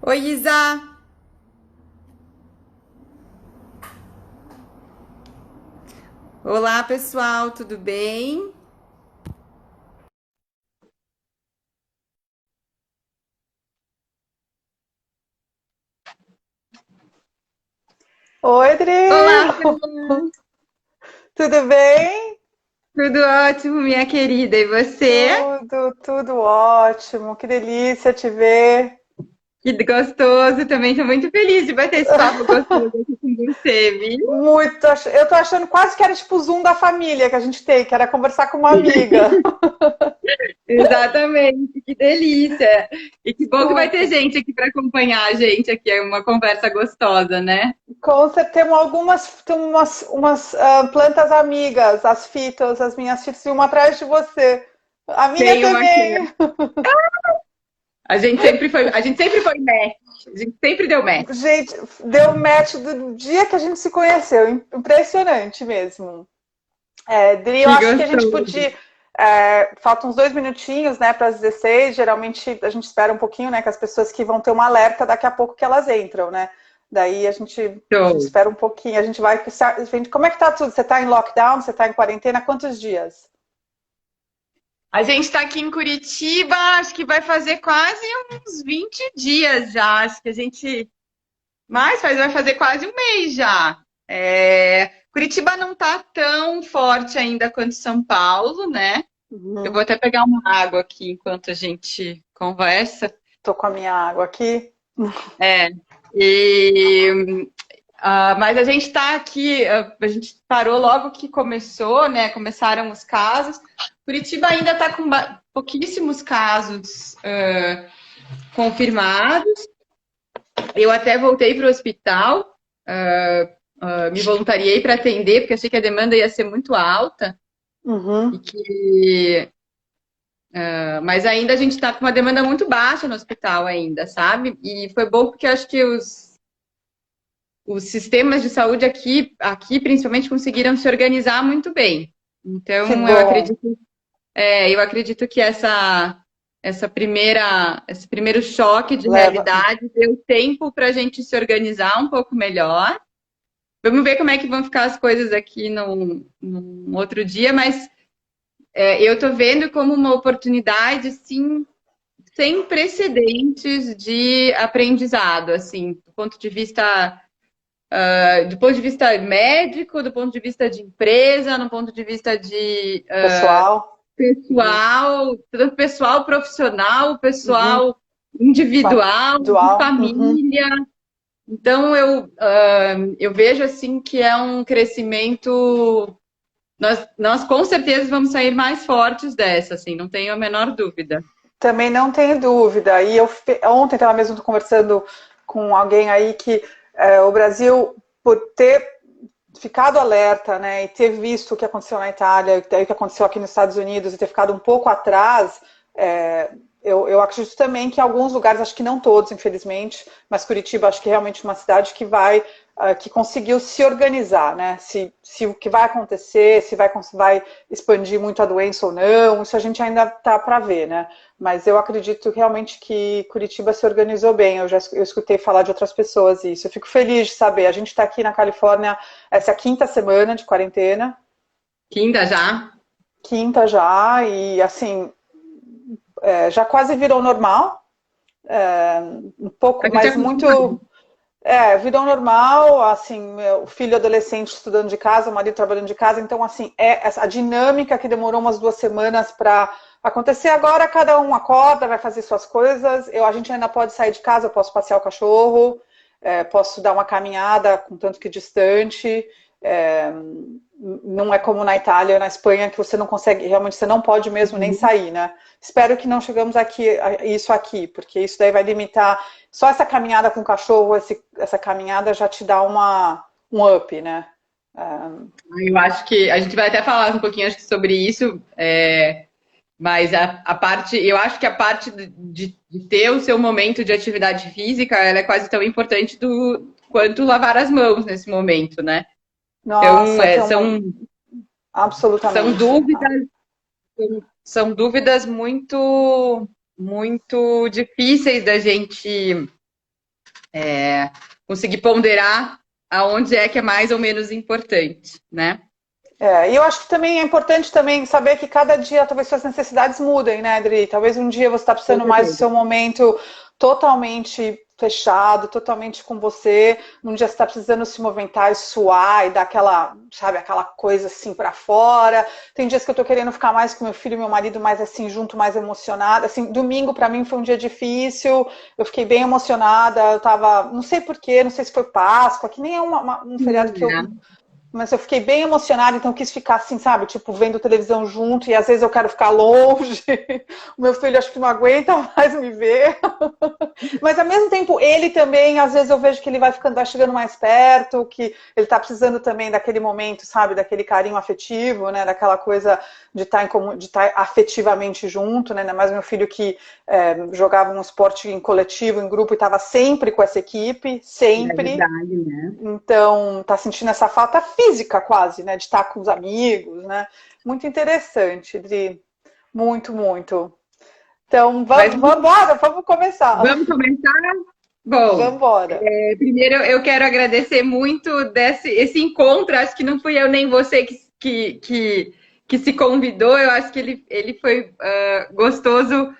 Oi, Isa! Olá, pessoal, tudo bem? Oi, Dri! Olá, Fernanda. Tudo bem? Tudo ótimo, minha querida. E você? Tudo ótimo. Que delícia te ver. Que gostoso, também estou muito feliz de bater esse papo gostoso aqui com você, viu? Muito. Eu tô achando quase que era tipo o Zoom da família que a gente tem, que era conversar com uma amiga. Exatamente, que delícia! E que bom que vai ter Muito. gente aqui para acompanhar a gente aqui, é uma conversa gostosa, né? Com certeza, tem umas plantas amigas, as fitas, as minhas fitas, e uma atrás de você. A minha Tem uma aqui. também. A gente sempre foi match, a gente sempre deu match. Gente, deu match do dia que a gente se conheceu. Impressionante mesmo. Dri, eu Que acho que a gente gostoso. podia. Faltam uns 2 minutinhos, né, para as 16. Geralmente a gente espera um pouquinho, né, que as pessoas que vão ter um alerta daqui a pouco que elas entram, né? Daí a gente Show. espera um pouquinho. A gente vai. Como é que tá tudo? Você tá em lockdown? Você tá em quarentena? Quantos dias? A gente está aqui em Curitiba, acho que vai fazer quase uns 20 dias já. Acho que a gente. Vai fazer quase um mês já. Curitiba não está tão forte ainda quanto São Paulo, né? Eu Uhum. vou até pegar uma água aqui enquanto a gente conversa. Tô com a minha água aqui. É, e, mas a gente está aqui, a gente parou logo que começou, né? Começaram os casos. Curitiba ainda está com pouquíssimos casos confirmados. Eu até voltei para o hospital, me voluntariei para atender, porque achei que a demanda ia ser muito alta. E Uhum. que, mas ainda a gente está com uma demanda muito baixa no hospital ainda, sabe? E foi bom porque eu acho que os sistemas de saúde aqui principalmente conseguiram se organizar muito bem. Que Então bom. eu acredito que esse primeiro choque de Leva. realidade deu tempo para a gente se organizar um pouco melhor. Vamos ver como é que vão ficar as coisas aqui num outro dia, mas eu estou vendo como uma oportunidade, sim, sem precedentes de aprendizado, assim, do ponto de vista médico, do ponto de vista de empresa, no ponto de vista de Pessoal. Uhum. pessoal, tanto pessoal profissional, Uhum. pessoal individual, de Dual. Uhum. família. Então eu vejo assim que é um crescimento. Nós com certeza vamos sair mais fortes dessa, assim, não tenho a menor dúvida. Também não tenho dúvida. E ontem estava mesmo conversando com alguém aí que o Brasil, por ter ficado alerta, né, e ter visto o que aconteceu na Itália, o que aconteceu aqui nos Estados Unidos, e ter ficado um pouco atrás, eu acredito também que em alguns lugares, acho que não todos, infelizmente, mas Curitiba acho que é realmente uma cidade que que conseguiu se organizar, né? Se o que vai acontecer, se vai expandir muito a doença ou não, isso a gente ainda está para ver, né? Mas eu acredito realmente que Curitiba se organizou bem. Eu escutei falar de outras pessoas isso. Eu fico feliz de saber. A gente está aqui na Califórnia, essa é a quinta semana de quarentena, Quinta já? quinta já, e assim, já quase virou normal. Um pouco, A gente mas acostuma. muito. Virou normal, assim, meu filho adolescente estudando de casa, o marido trabalhando de casa, então, assim, a dinâmica que demorou umas 2 semanas para acontecer, agora cada um acorda, vai fazer suas coisas, a gente ainda pode sair de casa, eu posso passear o cachorro, posso dar uma caminhada, contanto que distante, é, não é como na Itália ou na Espanha, que você não consegue, realmente você não pode mesmo nem sair, né? Espero que não chegamos isso aqui, porque isso daí vai limitar. Só essa caminhada com o cachorro, essa caminhada já te dá um up, né? Eu acho que a gente vai até falar um pouquinho acho que sobre isso, mas eu acho que a parte de ter o seu momento de atividade física, ela é quase tão importante quanto lavar as mãos nesse momento, né? Nossa, Então, absolutamente. São dúvidas muito, muito difíceis da gente conseguir ponderar aonde é que é mais ou menos importante, né? E eu acho que também é importante também saber que cada dia talvez suas necessidades mudem, né, Adri? Talvez um dia você está precisando mais do seu momento totalmente fechado, totalmente com você. Num dia você está precisando se movimentar e suar e dar aquela, sabe, aquela coisa assim para fora. Tem dias que eu tô querendo ficar mais com meu filho e meu marido, mais assim, junto, mais emocionada. Assim, domingo para mim foi um dia difícil, eu fiquei bem emocionada, eu tava, não sei porquê, não sei se foi Páscoa, que nem é um feriado que eu... Mas eu fiquei bem emocionada, então eu quis ficar assim, sabe? Tipo, vendo televisão junto, e às vezes eu quero ficar longe. O meu filho acho que não aguenta mais me ver. Mas ao mesmo tempo, ele também, às vezes eu vejo que ele vai chegando mais perto, que ele tá precisando também daquele momento, sabe? Daquele carinho afetivo, né? Daquela coisa de estar afetivamente junto, né? Ainda mais meu filho que jogava um esporte em coletivo, em grupo, e estava sempre com essa equipe, sempre. É verdade, né? Então, tá sentindo essa falta física quase, né? De estar com os amigos, né? Muito interessante, Dri. Muito, muito. Então, vamos começar. Vamos começar? Bom, vamos embora. Primeiro eu quero agradecer muito esse encontro. Acho que não fui eu nem você que se convidou. Eu acho que ele foi gostoso.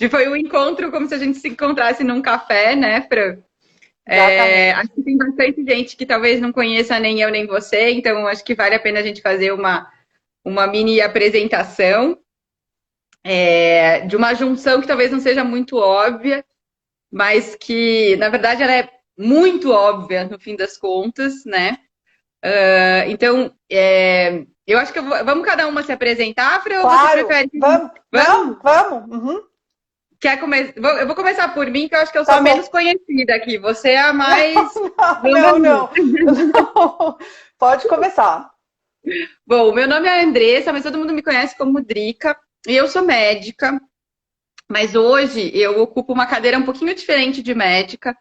Foi um encontro como se a gente se encontrasse num café, né, Fran? Acho que tem bastante gente que talvez não conheça nem eu nem você, então acho que vale a pena a gente fazer uma mini apresentação de uma junção que talvez não seja muito óbvia, mas que, na verdade, ela é muito óbvia no fim das contas, né? Então, eu acho que vamos cada uma se apresentar, Fran, claro. Ou você prefere? Vamos. Uhum. Eu vou começar por mim, que eu acho que eu sou a menos conhecida aqui. Você é a mais... Não. Pode começar. Bom, meu nome é Andressa, mas todo mundo me conhece como Drica. E eu sou médica, mas hoje eu ocupo uma cadeira um pouquinho diferente de médica.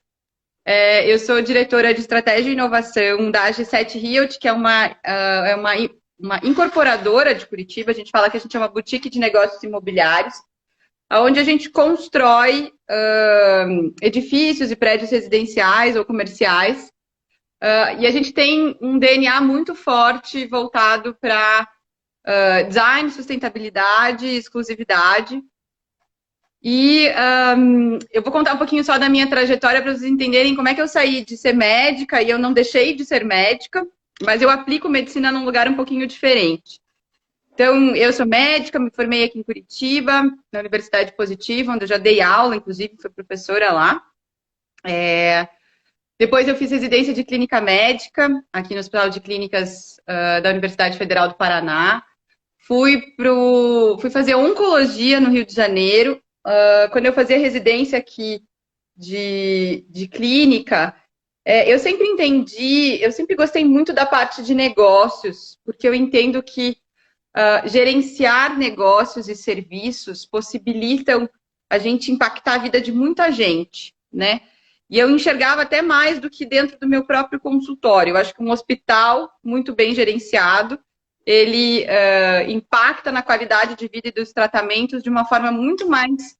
Eu sou diretora de estratégia e inovação da AG7 Realty, que é uma incorporadora de Curitiba. A gente fala que a gente é uma boutique de negócios imobiliários, onde a gente constrói edifícios e prédios residenciais ou comerciais. E a gente tem um DNA muito forte voltado para design, sustentabilidade, exclusividade. E eu vou contar um pouquinho só da minha trajetória para vocês entenderem como é que eu saí de ser médica e eu não deixei de ser médica, mas eu aplico medicina num lugar um pouquinho diferente. Então, eu sou médica, me formei aqui em Curitiba, na Universidade Positiva, onde eu já dei aula, inclusive fui professora lá. Depois eu fiz residência de clínica médica, aqui no Hospital de Clínicas da Universidade Federal do Paraná. Fui fazer oncologia no Rio de Janeiro. Quando eu fazia residência aqui de clínica, eu sempre gostei muito da parte de negócios, porque eu entendo que gerenciar negócios e serviços possibilitam a gente impactar a vida de muita gente, né? E eu enxergava até mais do que dentro do meu próprio consultório. Eu acho que um hospital muito bem gerenciado, ele impacta na qualidade de vida e dos tratamentos de uma forma muito mais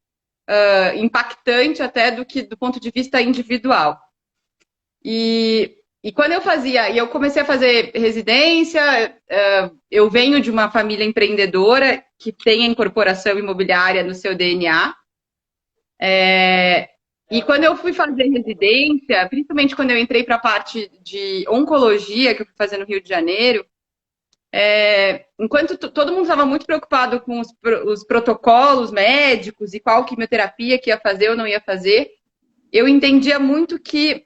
impactante até do que do ponto de vista individual. E quando eu comecei a fazer residência, eu venho de uma família empreendedora que tem a incorporação imobiliária no seu DNA. E quando eu fui fazer residência, principalmente quando eu entrei para a parte de oncologia, que eu fui fazer no Rio de Janeiro, enquanto todo mundo estava muito preocupado com os protocolos médicos e qual quimioterapia que ia fazer ou não ia fazer, eu entendia muito que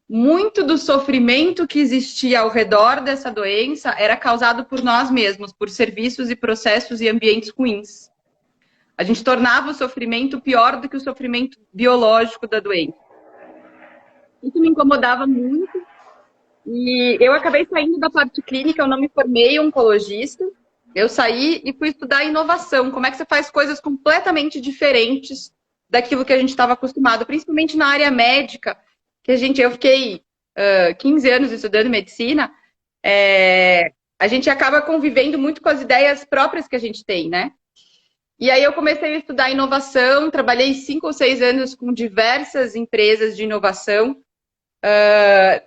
muito do sofrimento que existia ao redor dessa doença era causado por nós mesmos, por serviços e processos e ambientes ruins. A gente tornava o sofrimento pior do que o sofrimento biológico da doença. Isso me incomodava muito. E eu acabei saindo da parte clínica, eu não me formei oncologista. Eu saí e fui estudar inovação. Como é que você faz coisas completamente diferentes daquilo que a gente estava acostumado, principalmente na área médica, que eu fiquei 15 anos estudando medicina, a gente acaba convivendo muito com as ideias próprias que a gente tem, né? E aí eu comecei a estudar inovação, trabalhei 5 ou 6 anos com diversas empresas de inovação,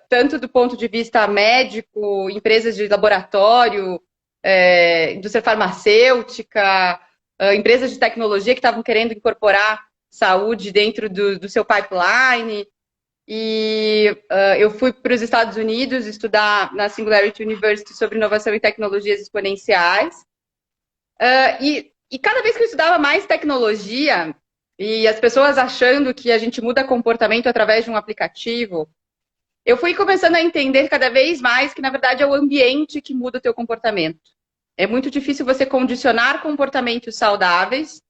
tanto do ponto de vista médico, empresas de laboratório, indústria farmacêutica, empresas de tecnologia que estavam querendo incorporar saúde dentro do seu pipeline. E eu fui para os Estados Unidos estudar na Singularity University sobre inovação e tecnologias exponenciais. E cada vez que eu estudava mais tecnologia, e as pessoas achando que a gente muda comportamento através de um aplicativo, eu fui começando a entender cada vez mais que, na verdade, é o ambiente que muda o teu comportamento. É muito difícil você condicionar comportamentos saudáveis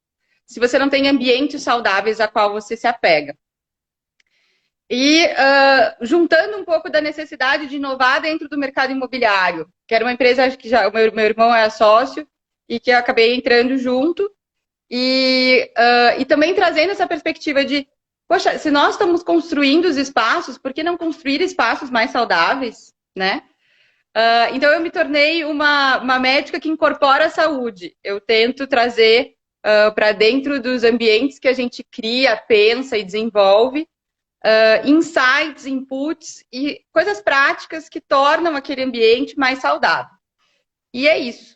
se você não tem ambientes saudáveis a qual você se apega. E juntando um pouco da necessidade de inovar dentro do mercado imobiliário, que era uma empresa que já o meu irmão era sócio e que eu acabei entrando junto, e também trazendo essa perspectiva de, poxa, se nós estamos construindo os espaços, por que não construir espaços mais saudáveis, né? Então eu me tornei uma médica que incorpora a saúde. Eu tento trazer para dentro dos ambientes que a gente cria, pensa e desenvolve, insights, inputs e coisas práticas que tornam aquele ambiente mais saudável. E é isso.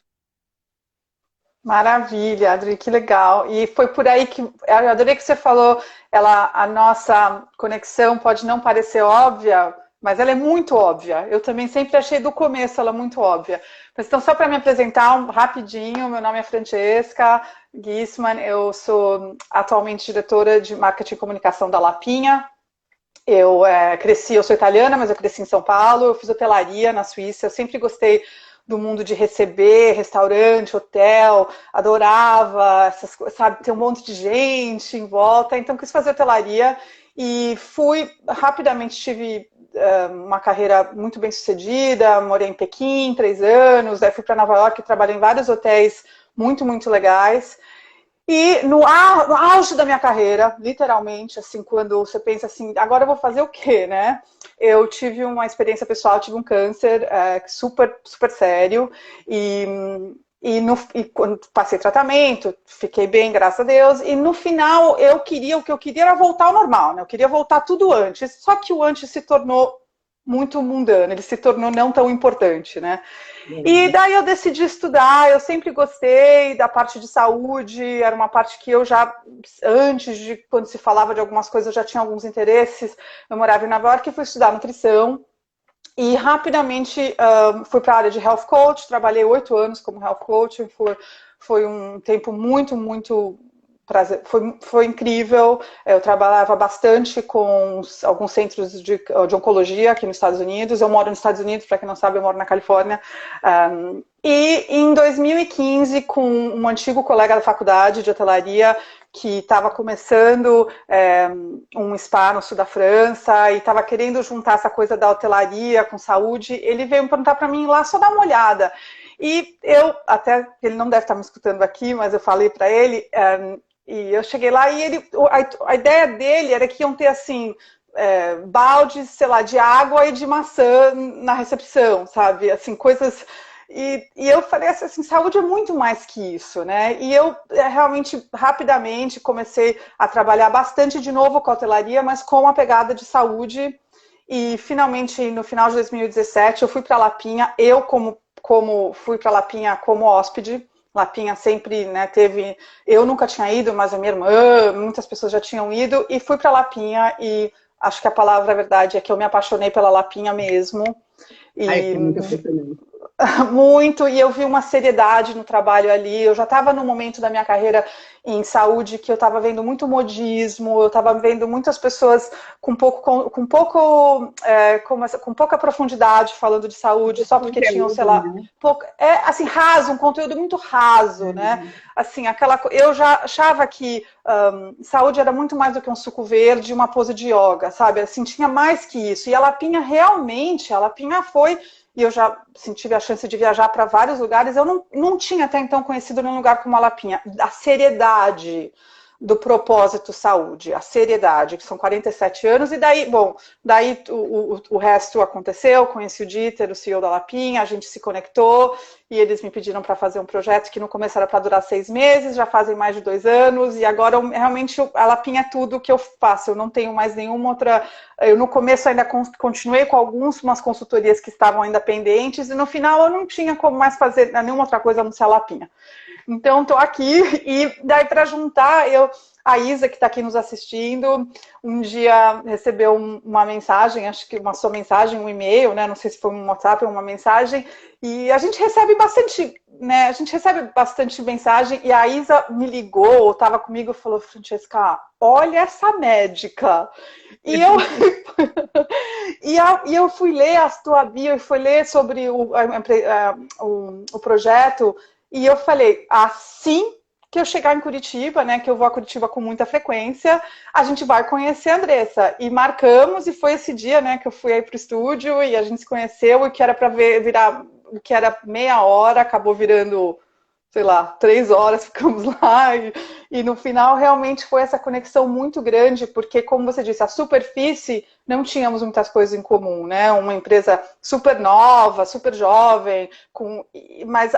Maravilha, Adri, que legal. E foi por aí que eu adorei que você falou, a nossa conexão pode não parecer óbvia, mas ela é muito óbvia. Eu também sempre achei do começo ela muito óbvia. Mas então, só para me apresentar rapidinho, meu nome é Francesca Guisman, eu sou atualmente diretora de marketing e comunicação da Lapinha. Eu sou italiana, mas eu cresci em São Paulo, eu fiz hotelaria na Suíça, eu sempre gostei do mundo de receber, restaurante, hotel, adorava essas coisas, sabe, ter um monte de gente em volta, então quis fazer hotelaria e rapidamente tive uma carreira muito bem sucedida, morei em Pequim 3 anos, daí fui para Nova York, trabalhei em vários hotéis muito, muito legais. E no auge da minha carreira, literalmente, assim, quando você pensa assim, agora eu vou fazer o quê, né? Eu tive uma experiência pessoal, tive um câncer super, super sério, e quando passei tratamento, fiquei bem, graças a Deus, e no final o que eu queria era voltar ao normal, né? Eu queria voltar tudo antes, só que o antes se tornou muito mundano, ele se tornou não tão importante, né? E daí eu decidi estudar, eu sempre gostei da parte de saúde, era uma parte que eu já, antes de quando se falava de algumas coisas, eu já tinha alguns interesses. Eu morava em Nova York e fui estudar nutrição e rapidamente fui para a área de health coach, trabalhei 8 anos como health coach, foi um tempo muito, muito prazer, foi incrível. Eu trabalhava bastante com alguns centros de oncologia aqui nos Estados Unidos. Eu moro nos Estados Unidos, para quem não sabe, eu moro na Califórnia. E em 2015, com um antigo colega da faculdade de hotelaria, que estava começando um spa no sul da França e estava querendo juntar essa coisa da hotelaria com saúde, ele veio me perguntar para mim lá, só dar uma olhada. E ele não deve estar me escutando aqui, mas eu falei para ele... E eu cheguei lá e a ideia dele era que iam ter, assim, baldes, sei lá, de água e de maçã na recepção, sabe? Assim, coisas... E eu falei assim, saúde é muito mais que isso, né? E eu realmente, rapidamente, comecei a trabalhar bastante de novo com a hotelaria, mas com uma pegada de saúde. E, finalmente, no final de 2017, eu fui para Lapinha, fui para Lapinha como hóspede. Lapinha sempre, né, eu nunca tinha ido, mas a minha irmã, muitas pessoas já tinham ido, e fui para Lapinha, e acho que a palavra verdade é que eu me apaixonei pela Lapinha mesmo. Ai, é muito apaixonante. Muito, e eu vi uma seriedade no trabalho ali. Eu já estava no momento da minha carreira em saúde que eu estava vendo muito modismo, eu estava vendo muitas pessoas com pouca profundidade falando de saúde, só porque tinham, sei lá, assim, raso, um conteúdo muito raso, né? Assim, eu já achava que saúde era muito mais do que um suco verde e uma pose de yoga, sabe? Assim, tinha mais que isso. E a Lapinha foi... E eu já tive a chance de viajar para vários lugares. Eu não tinha até então conhecido nenhum lugar como a Lapinha. A seriedade do propósito saúde, a seriedade, que são 47 anos, e daí, bom, daí o resto aconteceu, conheci o Dieter, o CEO da Lapinha, a gente se conectou, e eles me pediram para fazer um projeto que no começo era para durar 6 meses, já fazem mais de 2 anos, e agora realmente a Lapinha é tudo que eu faço, eu não tenho mais nenhuma outra, eu no começo ainda continuei com umas consultorias que estavam ainda pendentes, e no final eu não tinha como mais fazer nenhuma outra coisa a não ser a Lapinha. Então, estou aqui e daí para juntar, a Isa, que está aqui nos assistindo, um dia recebeu uma mensagem, acho que uma sua mensagem, um e-mail, né? Não sei se foi um WhatsApp ou uma mensagem, e a gente recebe bastante, né? A gente recebe bastante mensagem, e a Isa me ligou, estava comigo e falou, Francesca, olha essa médica. E eu, e eu fui ler a tua bio e fui ler sobre o projeto. E eu falei, assim que eu chegar em Curitiba, né, que eu vou a Curitiba com muita frequência, a gente vai conhecer a Andressa. E marcamos, e foi esse dia, né, que eu fui aí pro estúdio, e a gente se conheceu, e que era para virar, o que era meia hora, acabou virando, sei lá, 3 horas, ficamos lá, e no final realmente foi essa conexão muito grande, porque, como você disse, a superfície não tínhamos muitas coisas em comum, né? Uma empresa super nova, super jovem, mas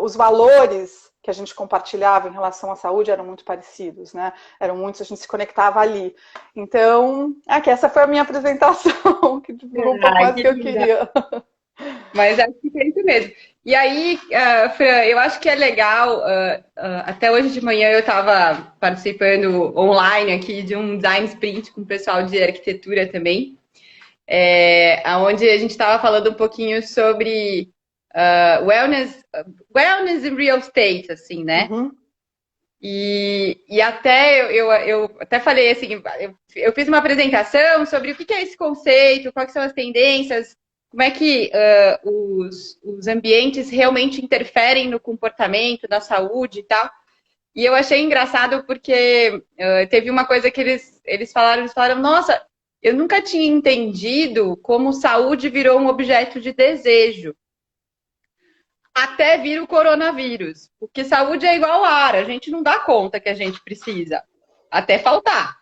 os valores que a gente compartilhava em relação à saúde eram muito parecidos, né? Eram muitos, a gente se conectava ali. Então, aqui, essa foi a minha apresentação, que durou um pouco mais do que eu queria. Mas acho que é isso mesmo. E aí, Fran, eu acho que é legal, até hoje de manhã eu estava participando online aqui de um design sprint com o pessoal de arquitetura também, onde a gente estava falando um pouquinho sobre wellness in real estate, assim, né? Uhum. E até eu até falei assim, eu fiz uma apresentação sobre o que é esse conceito, quais são as tendências, como é que os ambientes realmente interferem no comportamento, na saúde e tal. E eu achei engraçado porque teve uma coisa que eles falaram, nossa, eu nunca tinha entendido como saúde virou um objeto de desejo. Até vir o coronavírus. Porque saúde é igual ar, a gente não dá conta que a gente precisa. Até faltar.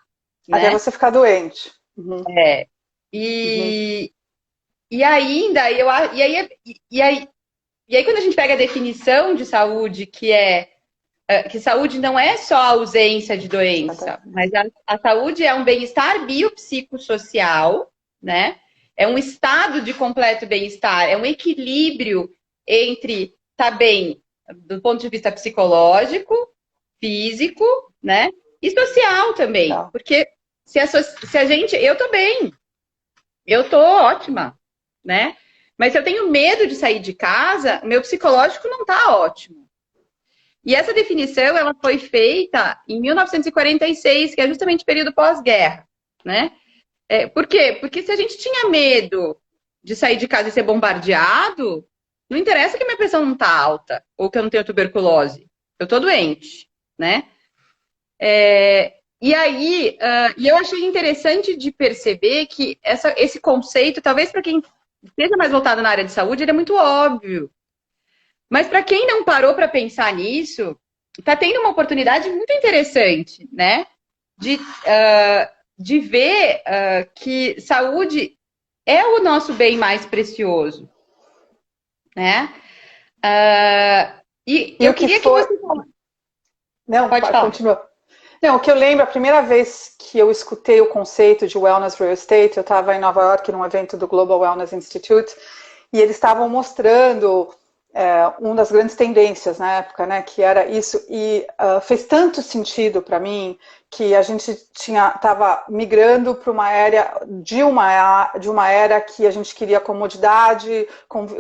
Até né? você ficar doente. Uhum. E ainda, e aí quando a gente pega a definição de saúde, que saúde não é só a ausência de doença, mas a saúde é um bem-estar biopsicossocial, né? É um estado de completo bem-estar, é um equilíbrio entre estar bem do ponto de vista psicológico, físico, né? E social também. Porque se a gente. Eu tô bem, eu tô ótima, né? Mas se eu tenho medo de sair de casa, meu psicológico não tá ótimo. E essa definição, ela foi feita em 1946, que é justamente o período pós-guerra, né? Por quê? Porque se a gente tinha medo de sair de casa e ser bombardeado, não interessa que minha pressão não tá alta, ou que eu não tenho tuberculose. Eu tô doente, né? E aí, e eu achei interessante de perceber que esse conceito, talvez para quem esteja mais voltado na área de saúde, ele é muito óbvio. Mas para quem não parou para pensar nisso, está tendo uma oportunidade muito interessante, né? De ver que saúde é o nosso bem mais precioso, né? E eu queria que você... Não, pode falar. Continua. Não, o que eu lembro, a primeira vez que eu escutei o conceito de Wellness Real Estate, eu estava em Nova York num evento do Global Wellness Institute, e eles estavam mostrando uma das grandes tendências na época, né, que era isso, e fez tanto sentido para mim que a gente estava migrando para uma era de uma era que a gente queria comodidade,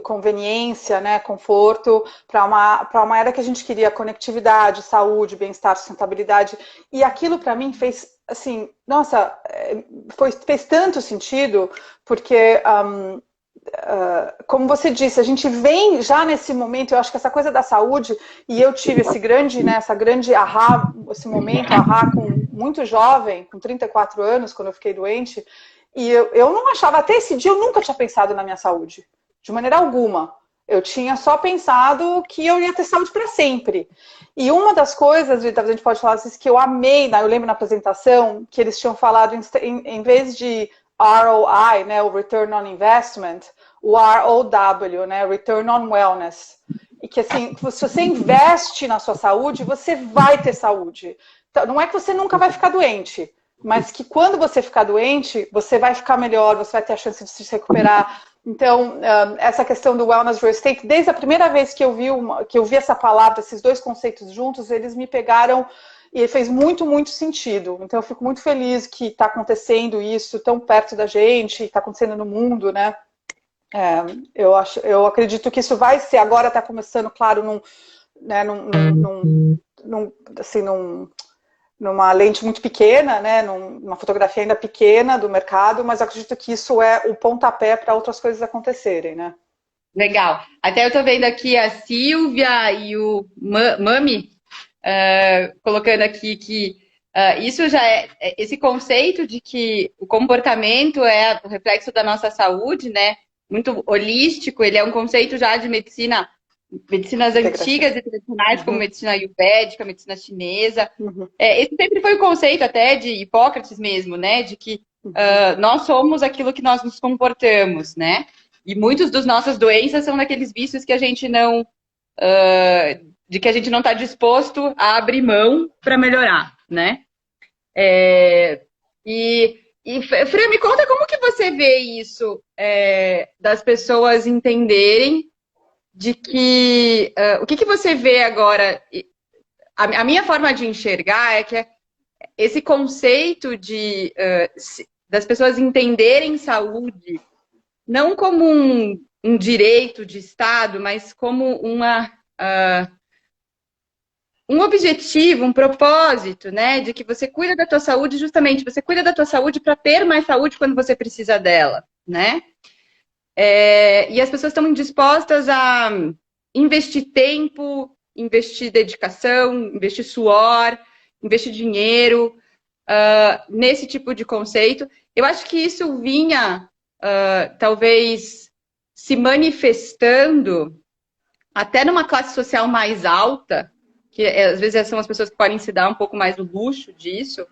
conveniência, né, conforto, para uma era que a gente queria conectividade, saúde, bem-estar, sustentabilidade, e aquilo para mim fez assim, nossa, fez tanto sentido, porque como você disse, a gente vem já nesse momento, eu acho que essa coisa da saúde, e eu tive esse grande ahá, esse momento ahá muito jovem, com 34 anos, quando eu fiquei doente, e eu não achava, até esse dia eu nunca tinha pensado na minha saúde, de maneira alguma. Eu tinha só pensado que eu ia ter saúde para sempre. E uma das coisas, talvez a gente pode falar assim, que eu amei, né? Eu lembro na apresentação que eles tinham falado, em vez de ROI, né, o Return on Investment, o ROW, né, Return on Wellness. E que assim, se você investe na sua saúde, você vai ter saúde. Então, não é que você nunca vai ficar doente, mas que quando você ficar doente, você vai ficar melhor, você vai ter a chance de se recuperar. Então, essa questão do wellness real estate, desde a primeira vez que eu vi essa palavra, esses dois conceitos juntos, eles me pegaram e fez muito, muito sentido. Então, eu fico muito feliz que está acontecendo isso tão perto da gente, está acontecendo no mundo, né? Eu acredito que isso vai ser, agora está começando, claro, numa lente muito pequena, né, numa fotografia ainda pequena do mercado, mas acredito que isso é o pontapé para outras coisas acontecerem, né? Legal. Até eu estou vendo aqui a Silvia e o Mami colocando aqui que isso já esse conceito de que o comportamento é o reflexo da nossa saúde, né? Muito holístico, ele é um conceito já de medicinas antigas e tradicionais, como medicina ayurvédica, medicina chinesa. Esse sempre foi o conceito até de Hipócrates mesmo, né? De que nós somos aquilo que nós nos comportamos, né? E muitas das nossas doenças são daqueles vícios que a gente não... de que a gente não está disposto a abrir mão para melhorar, né? Fran, me conta como que você vê isso das pessoas entenderem de que... o que você vê agora... A minha forma de enxergar é que esse conceito das pessoas entenderem saúde não como um direito de Estado, mas como um objetivo, um propósito, né? De que você cuida da tua saúde, justamente, você cuida da tua saúde para ter mais saúde quando você precisa dela, né? E as pessoas estão dispostas a investir tempo, investir dedicação, investir suor, investir dinheiro nesse tipo de conceito. Eu acho que isso vinha, talvez, se manifestando até numa classe social mais alta, que às vezes são as pessoas que podem se dar um pouco mais do luxo disso,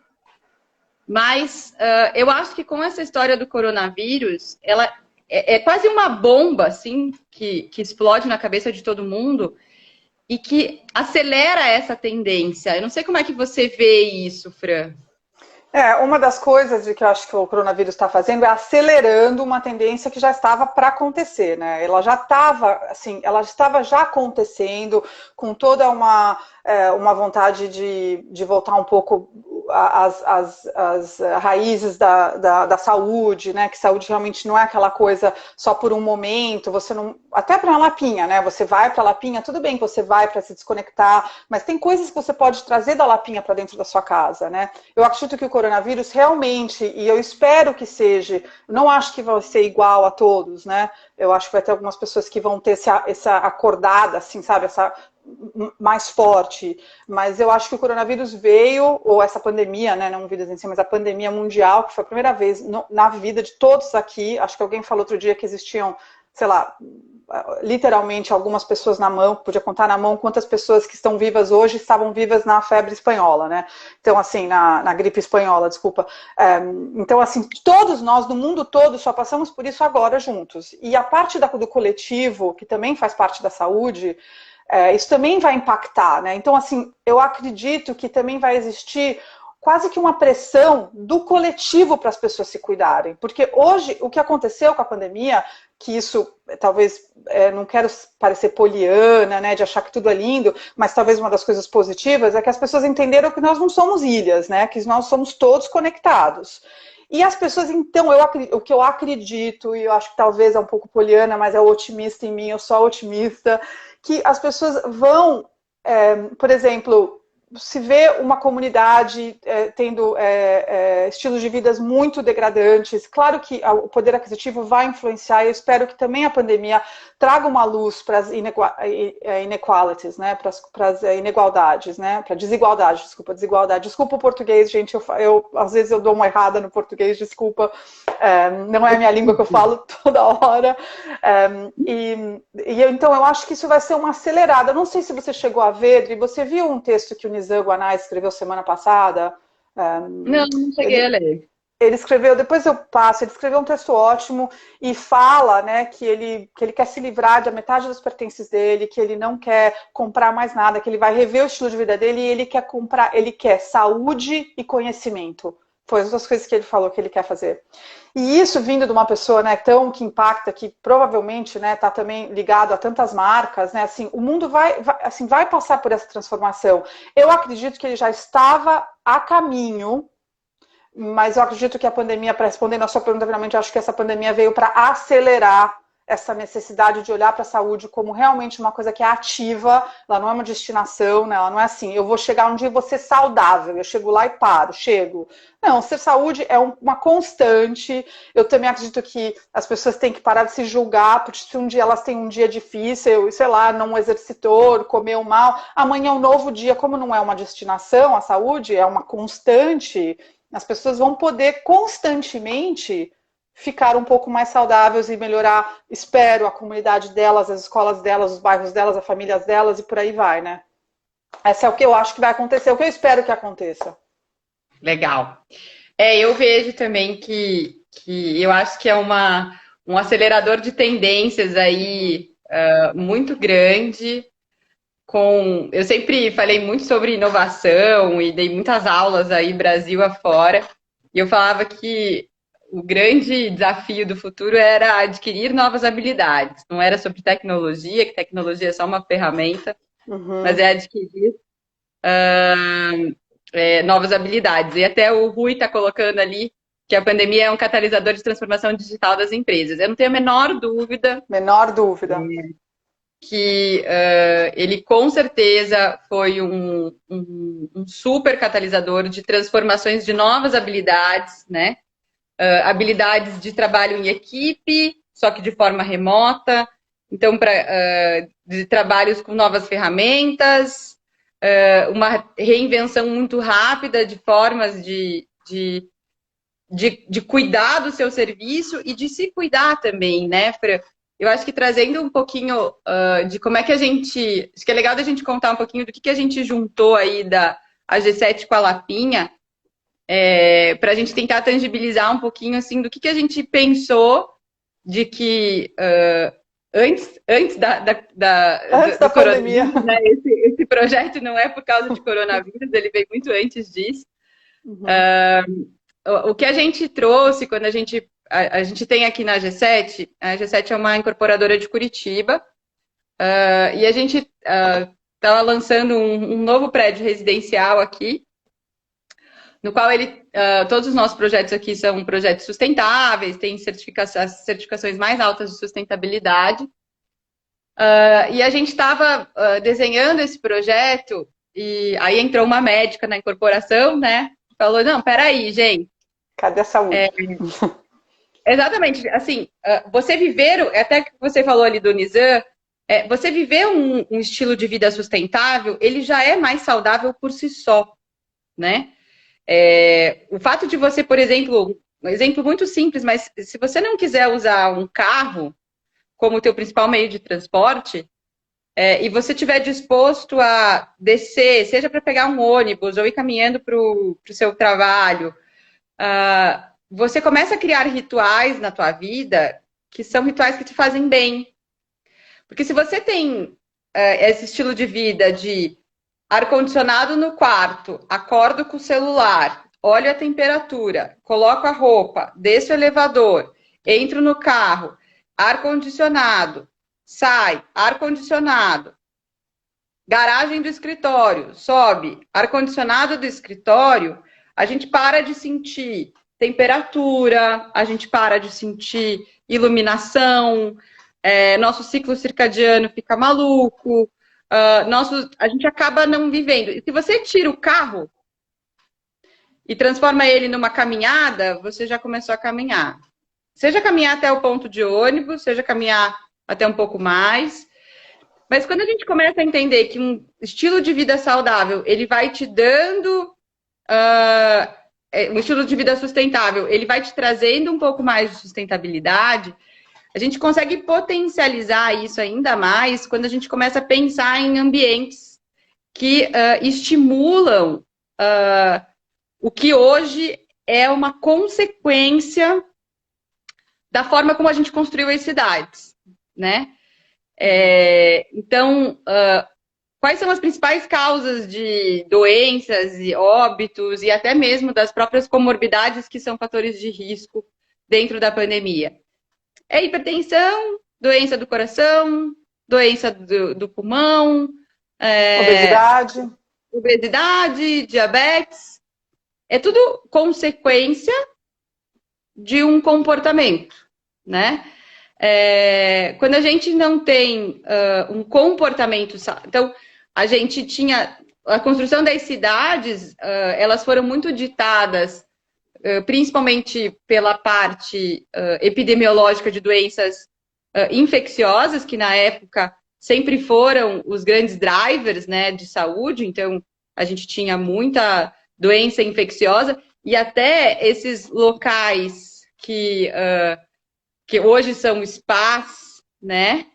mas eu acho que com essa história do coronavírus, ela é quase uma bomba, assim, que explode na cabeça de todo mundo e que acelera essa tendência. Eu não sei como é que você vê isso, Fran. Uma das coisas que eu acho que o coronavírus está fazendo é acelerando uma tendência que já estava para acontecer, né? Ela já estava, assim, ela estava já acontecendo com toda uma vontade de voltar um pouco às raízes da saúde, né? Que saúde realmente não é aquela coisa só por um momento, você não... Até para a lapinha, né? Você vai para a lapinha, tudo bem que você vai para se desconectar, mas tem coisas que você pode trazer da lapinha para dentro da sua casa, né? Eu acredito que o coronavírus realmente, e eu espero que seja, não acho que vai ser igual a todos, né? Eu acho que vai ter algumas pessoas que vão ter essa acordada, assim, sabe? Essa mais forte, mas eu acho que o coronavírus veio, ou essa pandemia, né, não o vírus em si, mas a pandemia mundial, que foi a primeira vez na vida de todos aqui, acho que alguém falou outro dia que existiam, sei lá, literalmente algumas pessoas na mão, podia contar na mão quantas pessoas que estão vivas hoje estavam vivas na febre espanhola, né? Então, assim, na gripe espanhola, desculpa. Então, assim, todos nós, no mundo todo, só passamos por isso agora juntos. E a parte do coletivo, que também faz parte da saúde, isso também vai impactar, né? Então, assim, eu acredito que também vai existir quase que uma pressão do coletivo para as pessoas se cuidarem. Porque hoje, o que aconteceu com a pandemia, que isso, talvez, não quero parecer poliana, né, de achar que tudo é lindo, mas talvez uma das coisas positivas é que as pessoas entenderam que nós não somos ilhas, né, que nós somos todos conectados. E as pessoas, então, o que eu acredito, e eu acho que talvez é um pouco poliana, mas é o otimista em mim, eu sou otimista, que as pessoas vão, por exemplo, se vê uma comunidade tendo estilos de vida muito degradantes. Claro que o poder aquisitivo vai influenciar, eu espero que também a pandemia traga uma luz para as inequalities, né? Para as inigualdades, né? Para desigualdade, desigualdade. Desculpa o português, gente, às vezes eu dou uma errada no português, desculpa, não é a minha língua que eu falo toda hora. Então eu acho que isso vai ser uma acelerada. Eu não sei se você chegou a ver, Dri, você viu um texto que o Nizam Guanais escreveu semana passada? Não cheguei a ler. Ele escreveu, depois eu passo, ele escreveu um texto ótimo e fala, né, que ele quer se livrar da metade dos pertences dele, que ele não quer comprar mais nada, que ele vai rever o estilo de vida dele e ele quer saúde e conhecimento. Foi as duas coisas que ele falou que ele quer fazer. E isso vindo de uma pessoa, né, que impacta, que provavelmente, né, tá também ligado a tantas marcas, né, assim, o mundo vai passar por essa transformação. Eu acredito que ele já estava a caminho, mas eu acredito que a pandemia, para responder na sua pergunta, realmente acho que essa pandemia veio para acelerar essa necessidade de olhar para a saúde como realmente uma coisa que é ativa, ela não é uma destinação, né? Ela não é assim, eu vou chegar um dia e vou ser saudável, eu chego lá e paro, chego. Não, ser saúde é uma constante. Eu também acredito que as pessoas têm que parar de se julgar, porque se um dia elas têm um dia difícil, sei lá, não exercitou, comeu mal, amanhã é um novo dia, como não é uma destinação, a saúde é uma constante, as pessoas vão poder constantemente ficar um pouco mais saudáveis e melhorar, espero, a comunidade delas, as escolas delas, os bairros delas, as famílias delas e por aí vai, né? Esse é o que eu acho que vai acontecer, o que eu espero que aconteça. Legal. Eu vejo também que eu acho que é um acelerador de tendências aí muito grande. Eu sempre falei muito sobre inovação e dei muitas aulas aí Brasil afora. E eu falava que o grande desafio do futuro era adquirir novas habilidades. Não era sobre tecnologia, que tecnologia é só uma ferramenta, mas é adquirir novas habilidades. E até o Rui está colocando ali que a pandemia é um catalisador de transformação digital das empresas. Eu não tenho a menor dúvida. Menor dúvida. Que ele com certeza foi um super catalisador de transformações de novas habilidades, né? Habilidades de trabalho em equipe, só que de forma remota. Então, de trabalhos com novas ferramentas, uma reinvenção muito rápida de formas de cuidar do seu serviço e de se cuidar também, né, Fran? Eu acho que trazendo um pouquinho de como é que a gente... Acho que é legal da gente contar um pouquinho do que a gente juntou aí da AG7 com a Lapinha, para a gente tentar tangibilizar um pouquinho assim do que a gente pensou de que antes da pandemia, né, esse projeto não é por causa de coronavírus, ele veio muito antes disso. O que a gente trouxe quando a gente tem aqui na AG7, a AG7 é uma incorporadora de Curitiba, e a gente estava lançando um novo prédio residencial aqui, no qual todos os nossos projetos aqui são projetos sustentáveis, tem as certificações mais altas de sustentabilidade. E a gente estava desenhando esse projeto, e aí entrou uma médica na incorporação, né? Falou, não, peraí, gente. Cadê a saúde? Exatamente, assim, você viver, até que você falou ali do Nizam, você viver um estilo de vida sustentável, ele já é mais saudável por si só, né? O fato de você, por exemplo, um exemplo muito simples, mas se você não quiser usar um carro como o teu principal meio de transporte, e você estiver disposto a descer, seja para pegar um ônibus ou ir caminhando para o seu trabalho, você começa a criar rituais na tua vida que são rituais que te fazem bem. Porque se você tem esse estilo de vida de ar-condicionado no quarto, acordo com o celular, olho a temperatura, coloco a roupa, desço o elevador, entro no carro, ar-condicionado, sai, ar-condicionado, garagem do escritório, sobe, ar-condicionado do escritório, a gente para de sentir temperatura, a gente para de sentir iluminação, nosso ciclo circadiano fica maluco, a gente acaba não vivendo. E se você tira o carro e transforma ele numa caminhada, você já começou a caminhar. Seja caminhar até o ponto de ônibus, seja caminhar até um pouco mais. Mas quando a gente começa a entender que um estilo de vida saudável, ele vai te dando um estilo de vida sustentável, ele vai te trazendo um pouco mais de sustentabilidade, a gente consegue potencializar isso ainda mais quando a gente começa a pensar em ambientes que estimulam o que hoje é uma consequência da forma como a gente construiu as cidades, né? Então, quais são as principais causas de doenças e óbitos e até mesmo das próprias comorbidades que são fatores de risco dentro da pandemia? É hipertensão, doença do coração, doença do pulmão, obesidade, diabetes. É tudo consequência de um comportamento, né? Quando a gente não tem um comportamento... Então, a gente tinha... A construção das cidades, elas foram muito ditadas, principalmente pela parte epidemiológica de doenças infecciosas, que na época sempre foram os grandes drivers, né, de saúde. Então, a gente tinha muita doença infecciosa e até esses locais que hoje são spas, né?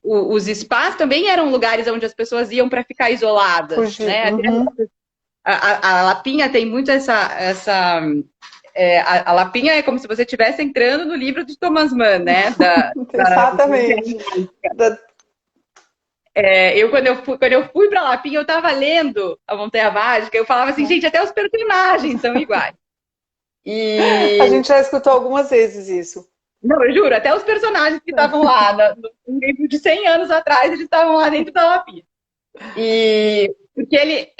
Os spas também eram lugares onde as pessoas iam para ficar isoladas, né? Uhum. A Lapinha tem muito a Lapinha é como se você estivesse entrando no livro de Thomas Mann, né? Exatamente. Quando eu fui para Lapinha, eu estava lendo a Montanha Mágica, eu falava assim, gente, até os personagens são iguais. A gente já escutou algumas vezes isso. Não, eu juro, até os personagens que estavam lá, no livro de 100 anos atrás, eles estavam lá dentro da Lapinha. Porque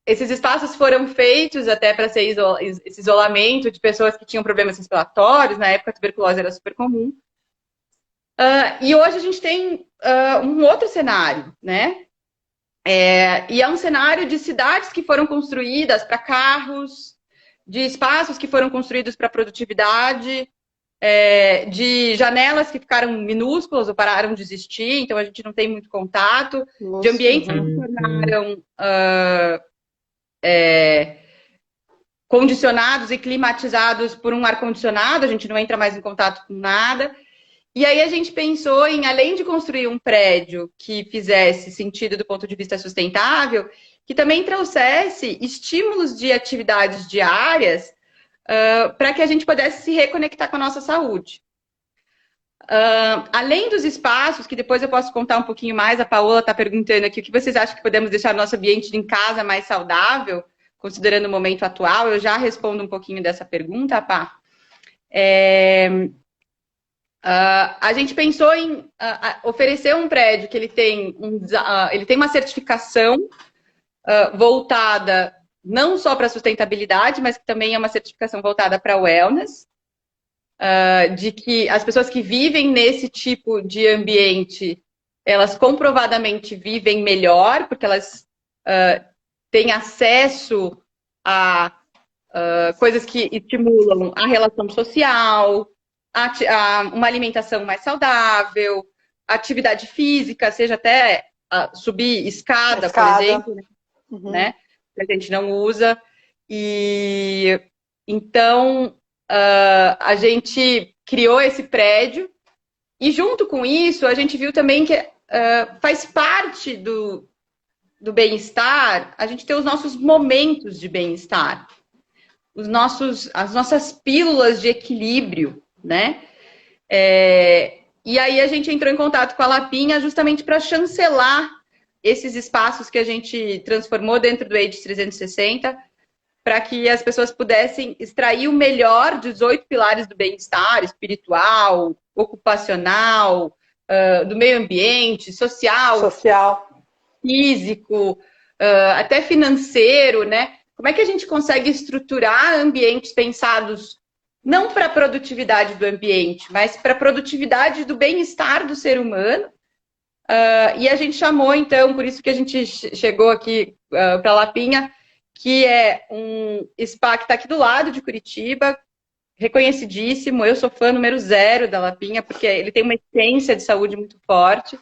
esses espaços foram feitos até para ser esse isolamento de pessoas que tinham problemas respiratórios, na época a tuberculose era super comum. E hoje a gente tem um outro cenário, né? E é um cenário de cidades que foram construídas para carros, de espaços que foram construídos para produtividade, de janelas que ficaram minúsculas ou pararam de existir, então a gente não tem muito contato, de ambientes que se tornaram condicionados e climatizados por um ar-condicionado, a gente não entra mais em contato com nada. E aí a gente pensou em, além de construir um prédio que fizesse sentido do ponto de vista sustentável, que também trouxesse estímulos de atividades diárias para que a gente pudesse se reconectar com a nossa saúde. Além dos espaços, que depois eu posso contar um pouquinho mais, a Paola está perguntando aqui o que vocês acham que podemos deixar o nosso ambiente em casa mais saudável, considerando o momento atual. Eu já respondo um pouquinho dessa pergunta, Pá. A gente pensou em oferecer um prédio que ele tem uma certificação voltada não só para sustentabilidade, mas que também é uma certificação voltada para wellness, de que as pessoas que vivem nesse tipo de ambiente, elas comprovadamente vivem melhor, porque elas têm acesso a coisas que estimulam a relação social, uma alimentação mais saudável, atividade física, seja até subir escada, por exemplo, né? Que a gente não usa. E então a gente criou esse prédio e junto com isso a gente viu também que faz parte do bem-estar a gente ter os nossos momentos de bem-estar, as nossas pílulas de equilíbrio, né? E aí a gente entrou em contato com a Lapinha justamente para chancelar esses espaços que a gente transformou dentro do AGE 360, para que as pessoas pudessem extrair o melhor dos 8 pilares do bem-estar, espiritual, ocupacional, do meio ambiente, social, físico, até financeiro, né? Como é que a gente consegue estruturar ambientes pensados não para a produtividade do ambiente, mas para a produtividade do bem-estar do ser humano. E a gente chamou, então, por isso que a gente chegou aqui para Lapinha, que é um spa que está aqui do lado de Curitiba, reconhecidíssimo. Eu sou fã número 0 da Lapinha, porque ele tem uma essência de saúde muito forte.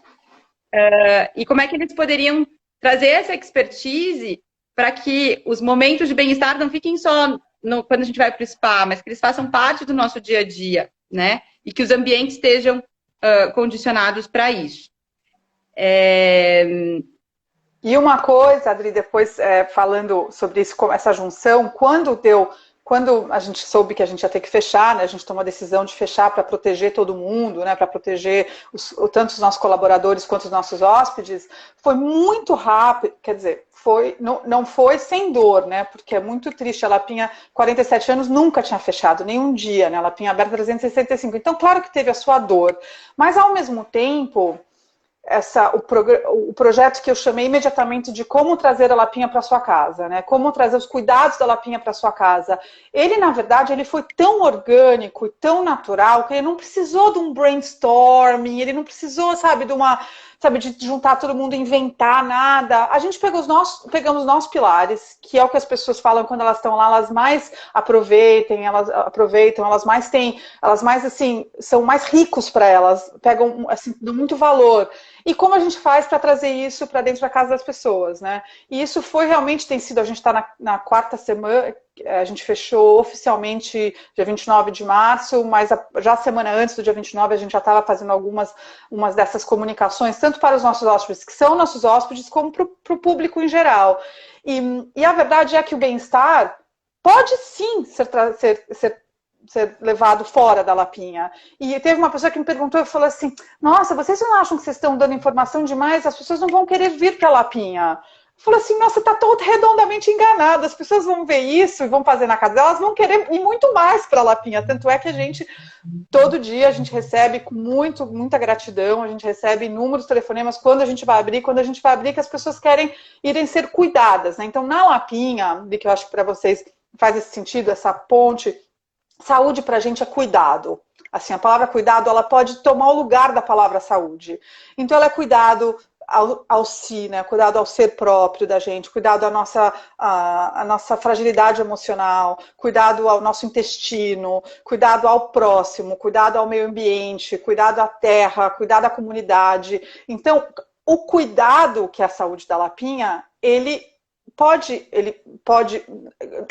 E como é que eles poderiam trazer essa expertise para que os momentos de bem-estar não fiquem só quando a gente vai para o spa, mas que eles façam parte do nosso dia a dia, né? E que os ambientes estejam condicionados para isso. E uma coisa, Adri, depois falando sobre isso, essa junção, quando a gente soube que a gente ia ter que fechar, né, a gente tomou a decisão de fechar para proteger todo mundo, né, para proteger tanto os nossos colaboradores quanto os nossos hóspedes, foi muito rápido, quer dizer, não foi sem dor, né, porque é muito triste. A Lapinha, 47 anos, nunca tinha fechado, nenhum dia, né, a Lapinha aberta 365, então claro que teve a sua dor, mas ao mesmo tempo... o projeto que eu chamei imediatamente de como trazer a Lapinha para sua casa, né? Como trazer os cuidados da Lapinha para sua casa. Ele, na verdade, ele foi tão orgânico e tão natural que ele não precisou de um brainstorming, ele não precisou, sabe, de juntar todo mundo e inventar nada. A gente pegamos os nossos pilares, que é o que as pessoas falam quando elas estão lá, elas mais aproveitam, elas mais assim, são mais ricos para elas, pegam assim, dão muito valor. E como a gente faz para trazer isso para dentro da casa das pessoas, né? E isso tem sido, a gente está na quarta semana, a gente fechou oficialmente dia 29 de março, mas já a semana antes do dia 29 a gente já estava fazendo umas dessas comunicações, tanto para os nossos hóspedes, que são nossos hóspedes, como para o público em geral. E a verdade é que o bem-estar pode sim ser levado fora da Lapinha. E teve uma pessoa que me perguntou e falou assim, nossa, vocês não acham que vocês estão dando informação demais? As pessoas não vão querer vir para a Lapinha. Eu falei assim, nossa, está todo redondamente enganado. As pessoas vão ver isso e vão fazer na casa delas, vão querer ir muito mais para a Lapinha. Tanto é que a gente, todo dia, a gente recebe com muita gratidão, a gente recebe inúmeros telefonemas quando a gente vai abrir, que as pessoas querem irem ser cuidadas, né? Então, na Lapinha, que eu acho que para vocês faz esse sentido, essa ponte, saúde para a gente é cuidado. Assim, a palavra cuidado, ela pode tomar o lugar da palavra saúde. Então, ela é cuidado ao si, né? Cuidado ao ser próprio da gente, cuidado à nossa fragilidade emocional, cuidado ao nosso intestino, cuidado ao próximo, cuidado ao meio ambiente, cuidado à terra, cuidado à comunidade. Então, o cuidado que é a saúde da Lapinha, ele pode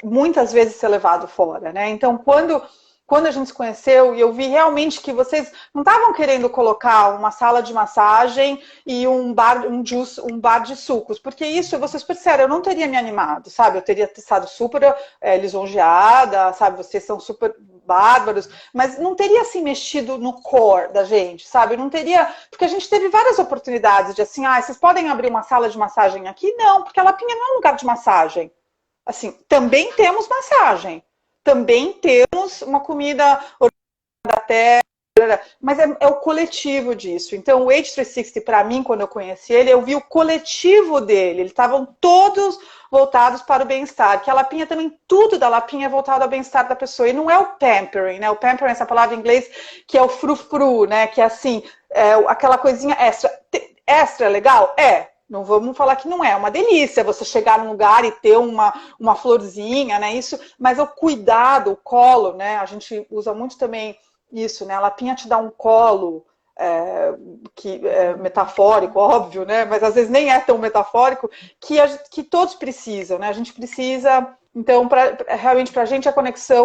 muitas vezes ser levado fora, né? Então, quando a gente se conheceu e eu vi realmente que vocês não estavam querendo colocar uma sala de massagem e um bar de sucos, porque isso, vocês perceberam, eu não teria me animado, sabe? Eu teria estado super lisonjeada, sabe? Vocês são super bárbaros, mas não teria assim mexido no core da gente, sabe? Não teria, porque a gente teve várias oportunidades de assim, vocês podem abrir uma sala de massagem aqui? Não, porque a Lapinha não é um lugar de massagem. Assim, também temos massagem. Também temos uma comida da terra, mas é o coletivo disso. Então, o H360, para mim, quando eu conheci ele, eu vi o coletivo dele. Eles estavam todos voltados para o bem-estar. Que a Lapinha também, tudo da Lapinha é voltado ao bem-estar da pessoa. E não é o pampering, né? O pampering, essa palavra em inglês, que é o frufru, né? Que é assim, aquela coisinha extra. Extra é legal? É. Não vamos falar que não é uma delícia você chegar num lugar e ter uma florzinha, né? Isso, mas o cuidado, o colo, né? A gente usa muito também isso, né? A Lapinha te dá um colo que é metafórico, óbvio, né? Mas às vezes nem é tão metafórico, que todos precisam, né? A gente precisa. Então, realmente, para a gente,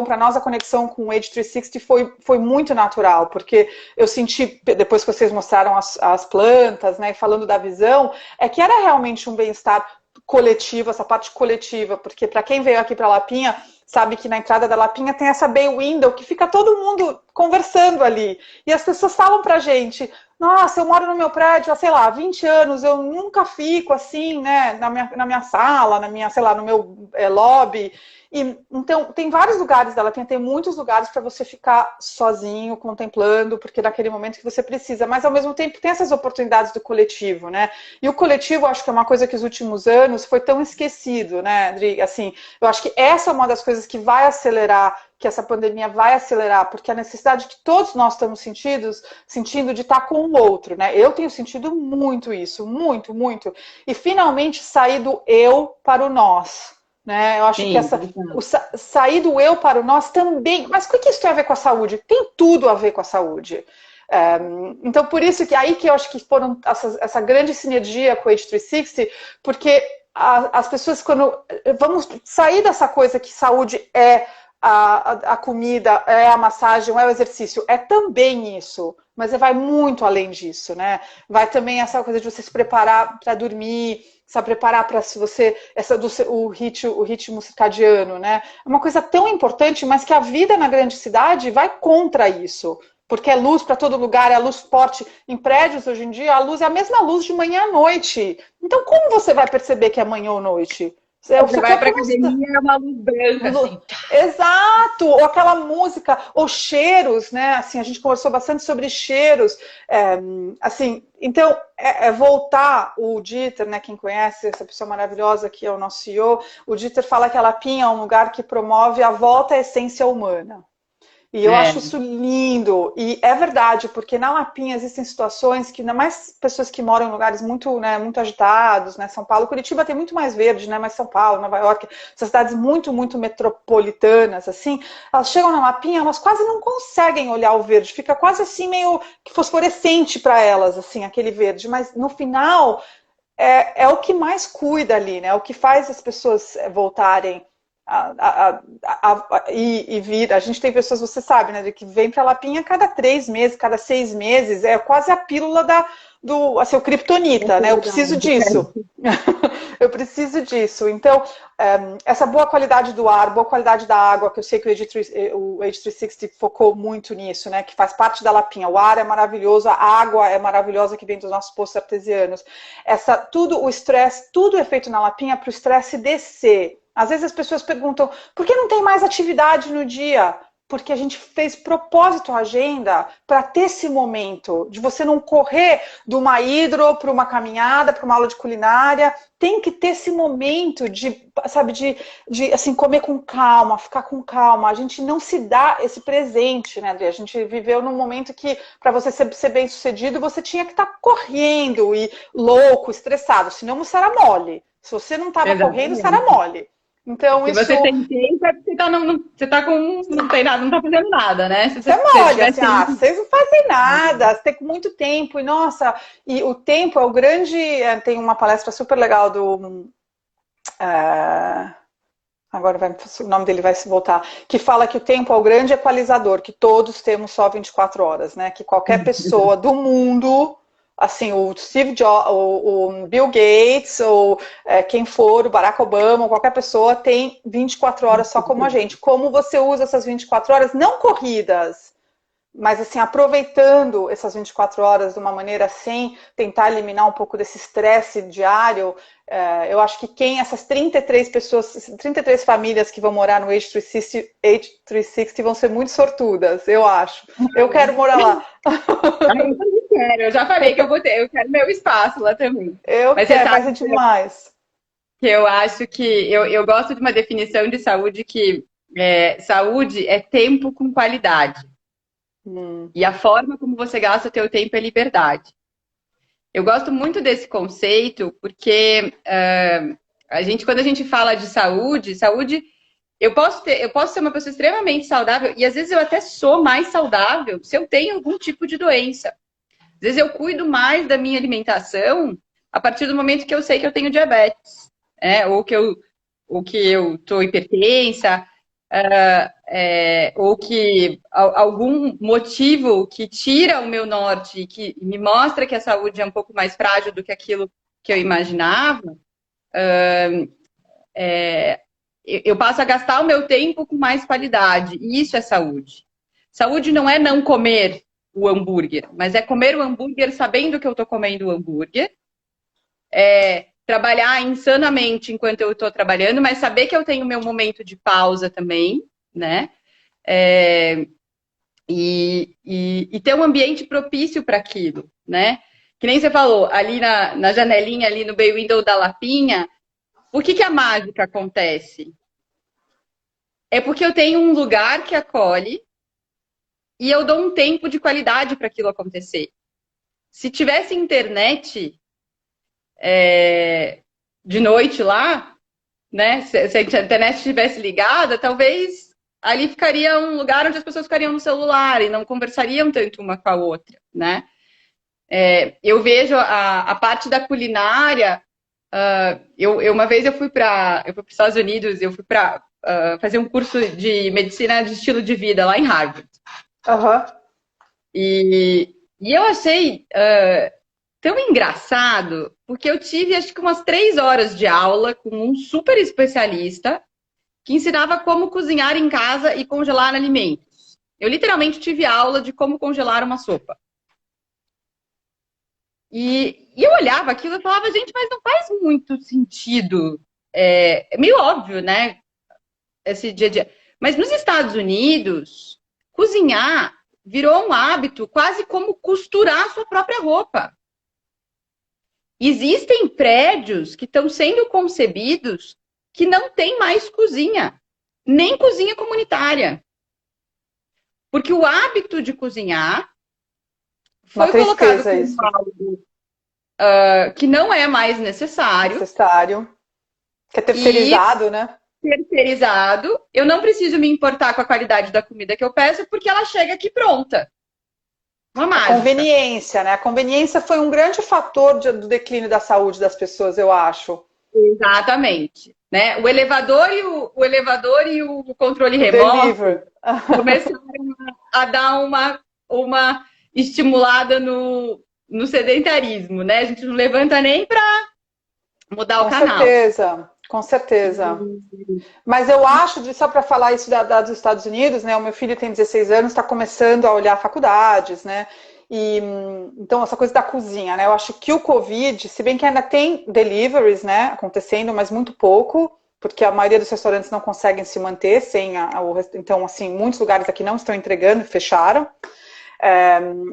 para nós, a conexão com o H360 foi muito natural, porque eu senti, depois que vocês mostraram as plantas, né, falando da visão, que era realmente um bem-estar coletivo, essa parte coletiva, porque para quem veio aqui para Lapinha, sabe que na entrada da Lapinha tem essa bay window, que fica todo mundo conversando ali, e as pessoas falam pra gente, nossa, eu moro no meu prédio há, sei lá, 20 anos, eu nunca fico assim, né, na minha sala, sei lá, no meu lobby. Então, tem vários lugares da Lapinha, tem muitos lugares para você ficar sozinho, contemplando, porque naquele momento que você precisa, mas ao mesmo tempo tem essas oportunidades do coletivo, né? E o coletivo, acho que é uma coisa que os últimos anos foi tão esquecido, né, Adri? Assim, eu acho que essa é uma das coisas que vai acelerar que essa pandemia vai acelerar, porque a necessidade que todos nós estamos sentindo de estar com o outro, né? Eu tenho sentido muito isso, muito, muito. E finalmente sair do eu para o nós. Né? Eu acho que sair do eu para o nós também. Mas o que isso tem a ver com a saúde? Tem tudo a ver com a saúde. Então, por isso que aí que eu acho que foram essa grande sinergia com o H360, porque as pessoas, quando vamos sair dessa coisa que saúde é a comida, é a massagem, é o exercício, é também isso, mas vai muito além disso, né? Vai também essa coisa de você se preparar para dormir, se preparar para o ritmo circadiano, né? É uma coisa tão importante, mas que a vida na grande cidade vai contra isso. Porque é luz para todo lugar, é luz forte. Em prédios, hoje em dia, a luz é a mesma luz de manhã à noite. Então, como você vai perceber que é manhã ou noite? Você vai para a academia, é uma luz branca, assim. Exato! Ou aquela música, ou cheiros, né? Assim, a gente conversou bastante sobre cheiros. Assim, então, voltar, o Dieter, né? Quem conhece, essa pessoa maravilhosa que é o nosso CEO, o Dieter fala que a Lapinha é um lugar que promove a volta à essência humana. E eu acho isso lindo, e é verdade, porque na Lapinha existem situações que, ainda mais pessoas que moram em lugares muito, né, muito agitados, né, São Paulo, Curitiba tem muito mais verde, né, mas São Paulo, Nova York, essas cidades muito, muito metropolitanas, assim, elas chegam na Lapinha, elas quase não conseguem olhar o verde, fica quase assim meio fosforescente para elas, assim, aquele verde, mas no final é o que mais cuida ali, né, é o que faz as pessoas voltarem e vir. A gente tem pessoas, você sabe, né, que vem para Lapinha cada 3 meses, cada 6 meses, é quase a pílula assim, o kriptonita, né? Eu preciso disso. Eu preciso disso. Então, essa boa qualidade do ar, boa qualidade da água, que eu sei que o H360 focou muito nisso, né? Que faz parte da Lapinha. O ar é maravilhoso, a água é maravilhosa que vem dos nossos poços artesianos. O estresse, tudo é feito na Lapinha para o estresse descer. Às vezes as pessoas perguntam, por que não tem mais atividade no dia? Porque a gente fez propósito a agenda para ter esse momento, de você não correr de uma hidro para uma caminhada, para uma aula de culinária. Tem que ter esse momento de, sabe, de assim, comer com calma, ficar com calma. A gente não se dá esse presente, né, Adri? A gente viveu num momento que, para você ser bem sucedido, você tinha que estar correndo e louco, estressado, senão você era mole. Se você não estava correndo, você era mole. Então, se você tem tempo, é porque você tá com. Não tem nada, não tá fazendo nada, né? Se você molha, assim, vocês não fazem nada, você tem muito tempo, e nossa, e o tempo é o grande. Tem uma palestra super legal do. Agora o nome dele vai se voltar, que fala que o tempo é o grande equalizador, que todos temos só 24 horas, né? Que qualquer pessoa do mundo. Assim, o Steve Jobs, o Bill Gates, ou quem for, o Barack Obama, ou qualquer pessoa tem 24 horas só como a gente. Como você usa essas 24 horas, não corridas, mas assim, aproveitando essas 24 horas de uma maneira sem tentar eliminar um pouco desse estresse diário, eu acho que essas 33 pessoas, 33 famílias que vão morar no H360 vão ser muito sortudas, eu acho. Eu quero morar lá. Eu também quero, eu já falei que eu quero meu espaço lá também. Mas é demais. Eu acho que eu gosto de uma definição de saúde que saúde é tempo com qualidade. E a forma como você gasta o teu tempo é liberdade. Eu gosto muito desse conceito porque quando a gente fala de saúde, eu posso ser uma pessoa extremamente saudável e às vezes eu até sou mais saudável se eu tenho algum tipo de doença. Às vezes eu cuido mais da minha alimentação a partir do momento que eu sei que eu tenho diabetes, ou que eu estou hipertensa, ou que algum motivo que tira o meu norte e que me mostra que a saúde é um pouco mais frágil do que aquilo que eu imaginava, eu passo a gastar o meu tempo com mais qualidade. E isso é saúde. Saúde não é não comer o hambúrguer, mas é comer o hambúrguer sabendo que eu estou comendo o hambúrguer. Trabalhar insanamente enquanto eu estou trabalhando, mas saber que eu tenho meu momento de pausa também, né? E ter um ambiente propício para aquilo, né? Que nem você falou, ali na janelinha, ali no bay window da Lapinha, por que a mágica acontece? é porque eu tenho um lugar que acolhe e eu dou um tempo de qualidade para aquilo acontecer. Se tivesse internet de noite lá, né? Se a internet estivesse ligada, talvez ali ficaria um lugar onde as pessoas ficariam no celular e não conversariam tanto uma com a outra, né? Eu vejo a parte da culinária. Uma vez eu fui para os Estados Unidos, eu fui para fazer um curso de medicina de estilo de vida lá em Harvard. Aham. E eu achei tão engraçado, porque eu tive acho que umas 3 horas de aula com um super especialista que ensinava como cozinhar em casa e congelar alimentos. Eu literalmente tive aula de como congelar uma sopa. E eu olhava aquilo e falava, gente, mas não faz muito sentido. É meio óbvio, né? Esse dia a dia. Mas nos Estados Unidos, cozinhar virou um hábito quase como costurar a sua própria roupa. Existem prédios que estão sendo concebidos que não tem mais cozinha, nem cozinha comunitária. Porque o hábito de cozinhar foi colocado como algo que não é mais necessário. Que é terceirizado, né? Terceirizado. Eu não preciso me importar com a qualidade da comida que eu peço, porque ela chega aqui pronta. Uma mágica. A conveniência, né? A conveniência foi um grande fator do declínio da saúde das pessoas, eu acho. Exatamente. Né? O elevador e o controle remoto começaram a dar uma estimulada no sedentarismo, né? A gente não levanta nem para mudar o canal. Com certeza. Mas eu acho, só para falar isso dos Estados Unidos, né? O meu filho tem 16 anos, está começando a olhar faculdades, né? Então, essa coisa da cozinha, né? Eu acho que o Covid, se bem que ainda tem deliveries, né, acontecendo, mas muito pouco, porque a maioria dos restaurantes não conseguem se manter sem então, assim, muitos lugares aqui não estão entregando, fecharam.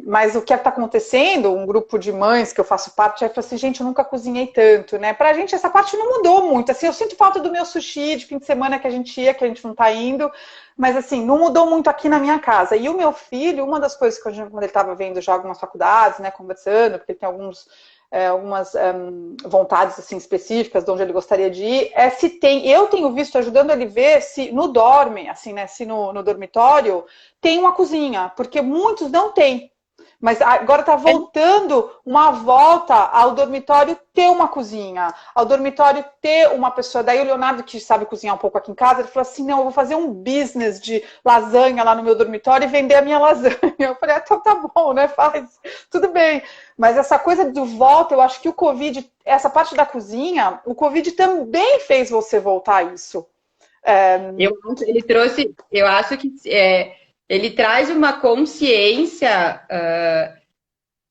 Mas o que está acontecendo, um grupo de mães que eu faço parte, aí falou assim, gente, eu nunca cozinhei tanto, né? Pra gente essa parte não mudou muito, assim, eu sinto falta do meu sushi de fim de semana que a gente ia, que a gente não tá indo, mas assim, não mudou muito aqui na minha casa. E o meu filho, uma das coisas que quando ele estava vendo já algumas faculdades, né, conversando, porque ele tem algumas vontades assim, específicas de onde ele gostaria de ir, eu tenho visto, ajudando ele ver se no assim, né, se no dormitório tem uma cozinha, porque muitos não têm. Mas agora está voltando uma volta ao dormitório ter uma cozinha, ao dormitório ter uma pessoa. Daí o Leonardo, que sabe cozinhar um pouco aqui em casa, ele falou assim, não, eu vou fazer um business de lasanha lá no meu dormitório e vender a minha lasanha. Eu falei, então tá bom, né, faz, tudo bem. Mas essa coisa do volta, eu acho que o Covid, essa parte da cozinha, o Covid também fez você voltar a isso. Eu acho que ele traz uma consciência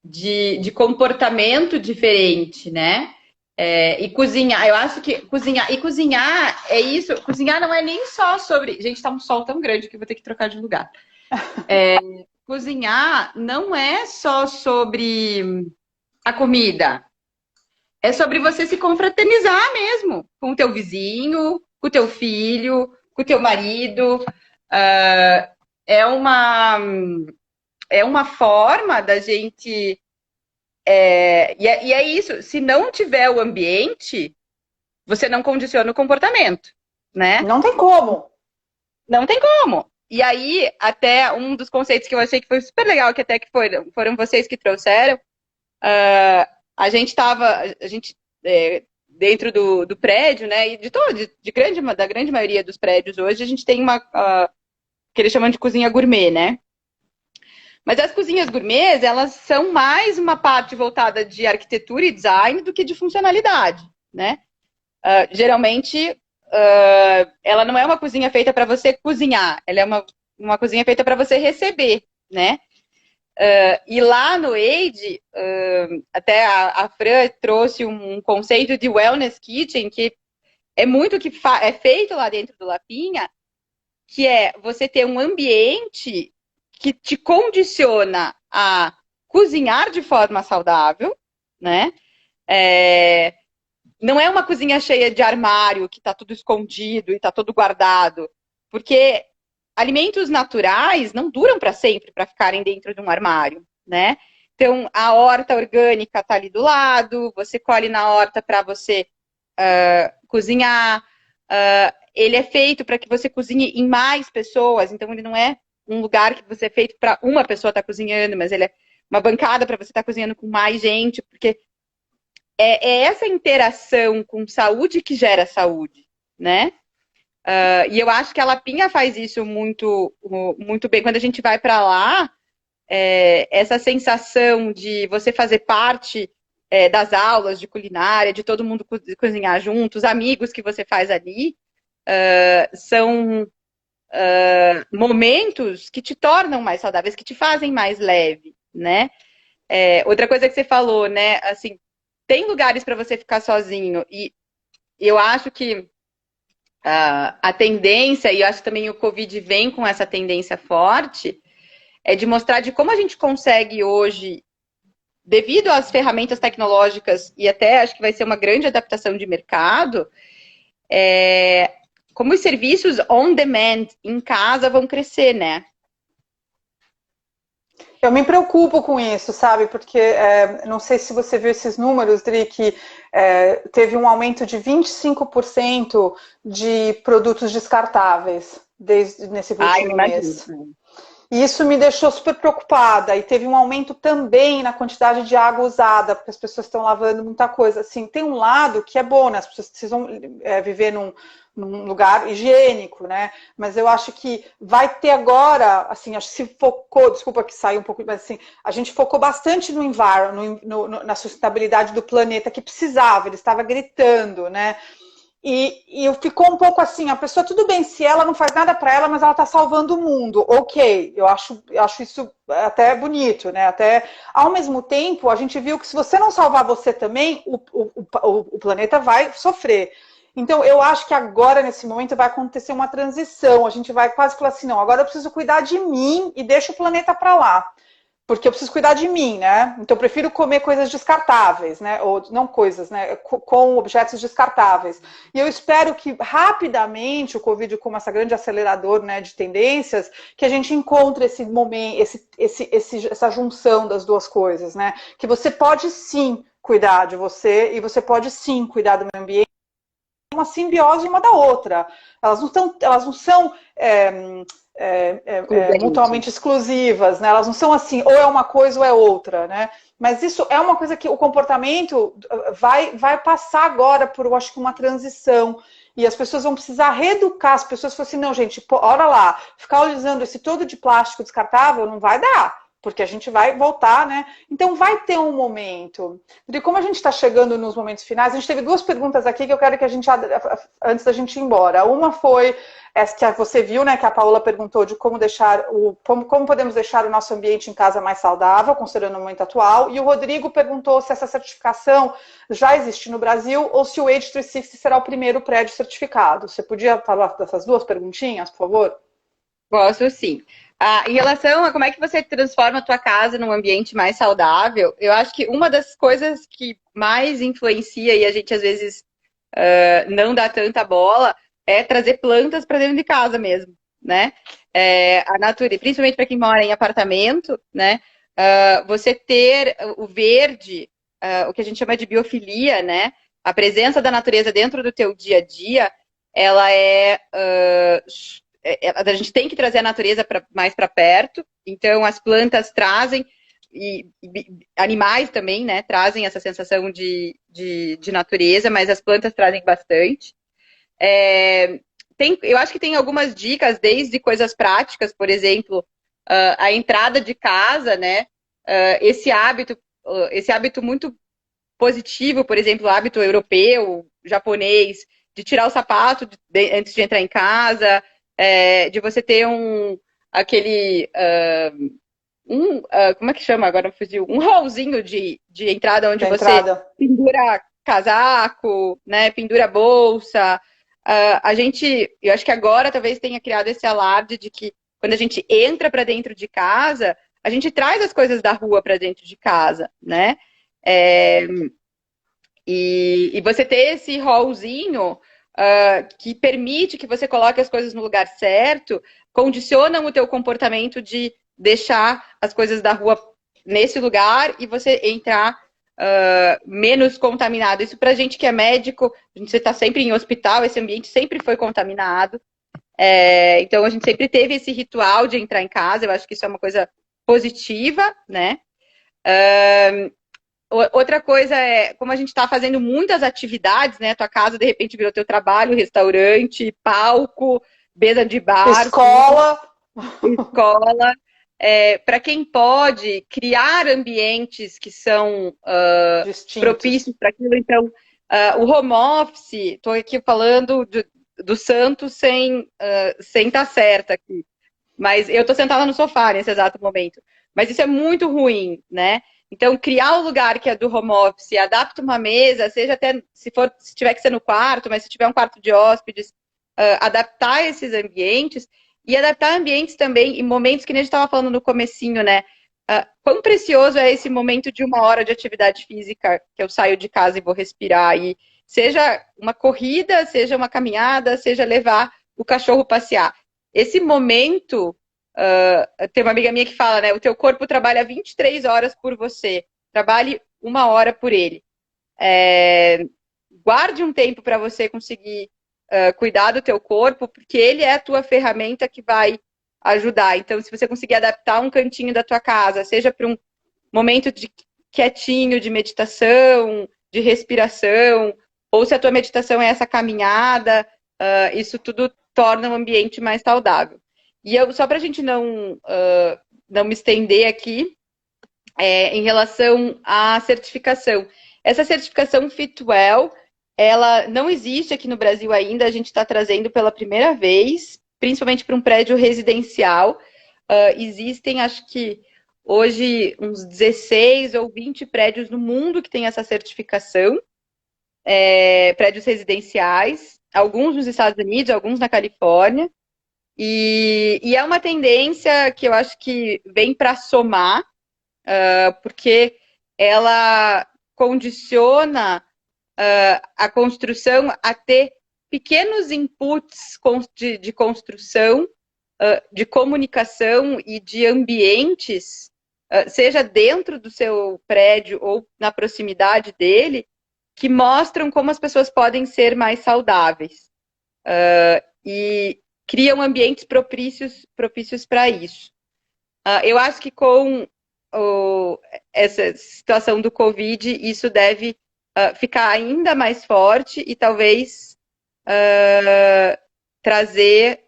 de comportamento diferente, né? E cozinhar, eu acho que cozinhar é isso. Cozinhar não é nem só sobre. Gente, tá um sol tão grande que eu vou ter que trocar de lugar. Cozinhar não é só sobre a comida. É sobre você se confraternizar mesmo com o teu vizinho, com o teu filho, com o teu marido. É uma forma da gente. E é isso. Se não tiver o ambiente, você não condiciona o comportamento, né? Não tem como. Não tem como. E aí, até um dos conceitos que eu achei que foi super legal, que até que foram vocês que trouxeram, a gente dentro do prédio, né? E da grande maioria dos prédios hoje, a gente tem uma que eles chamam de cozinha gourmet, né? Mas as cozinhas gourmets, elas são mais uma parte voltada de arquitetura e design do que de funcionalidade, né? Geralmente, ela não é uma cozinha feita para você cozinhar, ela é uma cozinha feita para você receber, né? E lá no Age, até a Fran trouxe um conceito de wellness kitchen, que é muito que é feito lá dentro do Lapinha, que é você ter um ambiente que te condiciona a cozinhar de forma saudável, né? Não é uma cozinha cheia de armário, que está tudo escondido e está tudo guardado, Porque alimentos naturais não duram para sempre para ficarem dentro de um armário, né? Então, a horta orgânica está ali do lado, você colhe na horta para você cozinhar. Ele é feito para que você cozinhe em mais pessoas, então ele não é um lugar que você é feito para uma pessoa estar cozinhando, mas ele é uma bancada para você estar cozinhando com mais gente, porque é essa interação com saúde que gera saúde, né? E eu acho que a Lapinha faz isso muito, muito bem. Quando a gente vai para lá, essa sensação de você fazer parte das aulas de culinária, de todo mundo cozinhar junto, os amigos que você faz ali, são momentos que te tornam mais saudáveis, que te fazem mais leve, né? Outra coisa que você falou, né? Assim, tem lugares para você ficar sozinho e eu acho que a tendência, e eu acho que também o Covid vem com essa tendência forte, é de mostrar de como a gente consegue hoje, devido às ferramentas tecnológicas, e até acho que vai ser uma grande adaptação de mercado, como os serviços on demand em casa vão crescer, né? Eu me preocupo com isso, sabe? Porque não sei se você viu esses números, Dri, que teve um aumento de 25% de produtos descartáveis desde nesse último mês. E isso me deixou super preocupada. E teve um aumento também na quantidade de água usada, porque as pessoas estão lavando muita coisa. Assim, tem um lado que é bom, né? As pessoas precisam viver num lugar higiênico, né? Mas eu acho que vai ter agora, assim, acho que se focou, desculpa que saiu um pouco, mas assim, a gente focou bastante no environment, na sustentabilidade do planeta que precisava, ele estava gritando, né? E ficou um pouco assim, a pessoa, tudo bem, se ela não faz nada para ela, mas ela está salvando o mundo, ok, eu acho isso até bonito, né? Até, ao mesmo tempo, a gente viu que se você não salvar você também, o planeta vai sofrer. Então, eu acho que agora, nesse momento, vai acontecer uma transição, a gente vai quase falar assim, não, agora eu preciso cuidar de mim e deixa o planeta para lá. Porque eu preciso cuidar de mim, né? Então eu prefiro comer coisas descartáveis, né? Ou não coisas, né? Com objetos descartáveis. E eu espero que rapidamente o Covid, como essa grande acelerador, né, de tendências, que a gente encontre esse momento, essa junção das duas coisas, né? Que você pode sim cuidar de você e você pode sim cuidar do meio ambiente. Uma simbiose uma da outra. Elas não são mutuamente exclusivas, né? Elas não são assim, ou é uma coisa ou é outra, né? Mas isso é uma coisa que o comportamento vai passar agora por, eu acho que uma transição. E as pessoas vão precisar reeducar as pessoas. Falar assim, não, gente, olha lá, ficar usando esse todo de plástico descartável não vai dar. Porque a gente vai voltar, né? Então vai ter um momento. E como a gente está chegando nos momentos finais, a gente teve duas perguntas aqui que eu quero que a gente, antes da gente ir embora. Uma foi essa que você viu, né? Que a Paola perguntou de como podemos deixar o nosso ambiente em casa mais saudável, considerando o momento atual. E o Rodrigo perguntou se essa certificação já existe no Brasil ou se o Age 360 será o primeiro prédio certificado. Você podia falar dessas duas perguntinhas, por favor? Posso sim. Em relação a como é que você transforma a tua casa num ambiente mais saudável, eu acho que uma das coisas que mais influencia e a gente às vezes não dá tanta bola é trazer plantas para dentro de casa mesmo, né? A natureza, principalmente para quem mora em apartamento, né? Você ter o verde, o que a gente chama de biofilia, né? A presença da natureza dentro do teu dia a dia, ela a gente tem que trazer a natureza mais para perto, então as plantas trazem, e animais também, né, trazem essa sensação de natureza, mas as plantas trazem bastante. Eu acho que tem algumas dicas, desde coisas práticas, por exemplo, a entrada de casa, né, esse hábito muito positivo, por exemplo, o hábito europeu, japonês, de tirar o sapato antes de entrar em casa, de você ter como é que chama agora? Fugiu? Um hallzinho de entrada onde você pendura casaco, né? Pendura bolsa. Eu acho que agora talvez tenha criado esse alarde de que quando a gente entra para dentro de casa, a gente traz as coisas da rua para dentro de casa, né? E você ter esse hallzinho que permite que você coloque as coisas no lugar certo, condicionam o teu comportamento de deixar as coisas da rua nesse lugar e você entrar menos contaminado. Isso pra gente que é médico, a gente está sempre em hospital, esse ambiente sempre foi contaminado. Então a gente sempre teve esse ritual de entrar em casa, eu acho que isso é uma coisa positiva, né? Outra coisa é, como a gente está fazendo muitas atividades, né? Tua casa, de repente, virou teu trabalho, restaurante, palco, mesa de bar. Escola. Escola. Para quem pode, criar ambientes que são propícios para aquilo. Então, o home office, estou aqui falando do santo sem estar certa aqui. Mas eu estou sentada no sofá nesse exato momento. Mas isso é muito ruim, né? Então, criar um lugar que é do home office, adapta uma mesa, seja até, se tiver que ser no quarto, mas se tiver um quarto de hóspedes, adaptar esses ambientes e adaptar ambientes também em momentos que nem a gente estava falando no comecinho, né? Quão precioso é esse momento de 1 hora de atividade física que eu saio de casa e vou respirar, e seja uma corrida, seja uma caminhada, seja levar o cachorro passear. Esse momento... tem uma amiga minha que fala, né? O teu corpo trabalha 23 horas por você. Trabalhe 1 hora por ele. Guarde um tempo para você conseguir cuidar do teu corpo, porque ele é a tua ferramenta que vai ajudar. Então, se você conseguir adaptar um cantinho da tua casa, seja para um momento de quietinho, de meditação, de respiração, ou se a tua meditação é essa caminhada, isso tudo torna o ambiente mais saudável. E só para a gente não me estender aqui, em relação à certificação. Essa certificação Fitwel, ela não existe aqui no Brasil ainda, a gente está trazendo pela primeira vez, principalmente para um prédio residencial. Existem, acho que hoje, uns 16 ou 20 prédios no mundo que têm essa certificação, prédios residenciais, alguns nos Estados Unidos, alguns na Califórnia. E é uma tendência que eu acho que vem para somar, porque ela condiciona a construção a ter pequenos inputs de construção, de comunicação e de ambientes, seja dentro do seu prédio ou na proximidade dele, que mostram como as pessoas podem ser mais saudáveis. E criam ambientes propícios para isso. Eu acho que com essa situação do Covid, isso deve ficar ainda mais forte e talvez trazer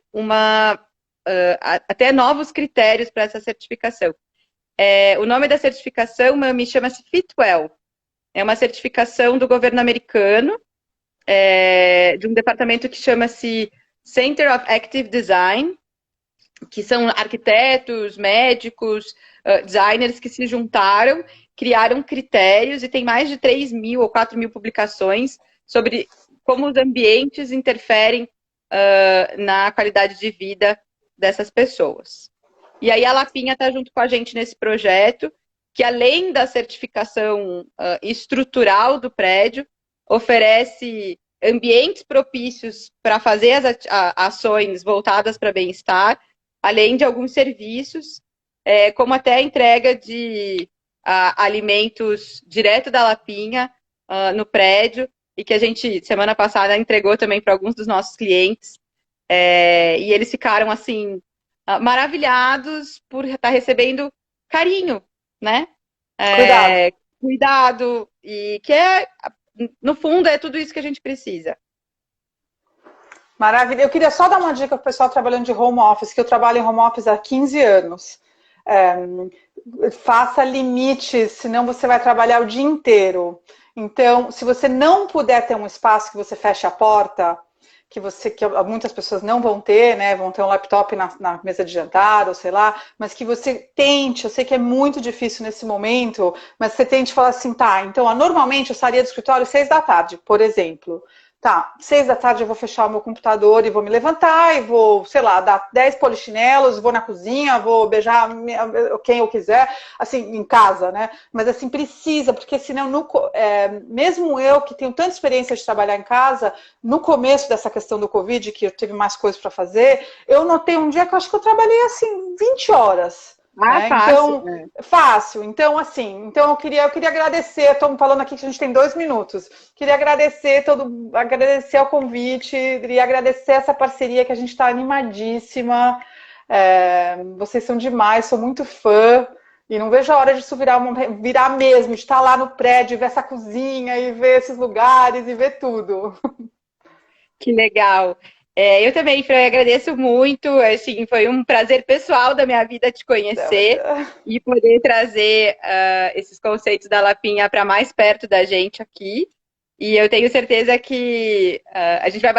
até novos critérios para essa certificação. O nome da certificação, Mami, chama-se Fitwel. É uma certificação do governo americano, de um departamento que chama-se Center of Active Design, que são arquitetos, médicos, designers que se juntaram, criaram critérios e tem mais de 3.000 ou 4.000 publicações sobre como os ambientes interferem na qualidade de vida dessas pessoas. E aí a Lapinha está junto com a gente nesse projeto, que além da certificação estrutural do prédio, oferece ambientes propícios para fazer as ações voltadas para bem-estar, além de alguns serviços, como até a entrega de alimentos direto da Lapinha no prédio, e que a gente, semana passada, entregou também para alguns dos nossos clientes. E eles ficaram, assim, maravilhados por estar recebendo carinho, né? Cuidado, e que no fundo, é tudo isso que a gente precisa. Maravilha. Eu queria só dar uma dica para o pessoal trabalhando de home office, que eu trabalho em home office há 15 anos. Faça limites, senão você vai trabalhar o dia inteiro. Então, se você não puder ter um espaço que você feche a porta, que muitas pessoas não vão ter, né? Vão ter um laptop na mesa de jantar, ou sei lá, mas que você tente, eu sei que é muito difícil nesse momento, mas você tente falar assim, tá, então normalmente eu sairia do escritório às 6 da tarde, por exemplo. Tá, 6 da tarde eu vou fechar o meu computador e vou me levantar e vou, sei lá, dar 10 polichinelos, vou na cozinha, vou beijar quem eu quiser, assim, em casa, né? Mas assim, precisa, porque senão, mesmo eu que tenho tanta experiência de trabalhar em casa, no começo dessa questão do Covid, que eu tive mais coisas para fazer, eu notei um dia que eu acho que eu trabalhei, assim, 20 horas. Né? Fácil. Então, fácil. Então, assim, então eu queria agradecer, estamos falando aqui que a gente tem 2 minutos. Queria agradecer ao convite, queria agradecer essa parceria que a gente está animadíssima. Vocês são demais, sou muito fã. E não vejo a hora disso virar mesmo, de estar lá no prédio, ver essa cozinha e ver esses lugares e ver tudo. Que legal. Eu também, Fran, agradeço muito. Assim, foi um prazer pessoal da minha vida te conhecer e poder trazer esses conceitos da Lapinha para mais perto da gente aqui. E eu tenho certeza que a gente vai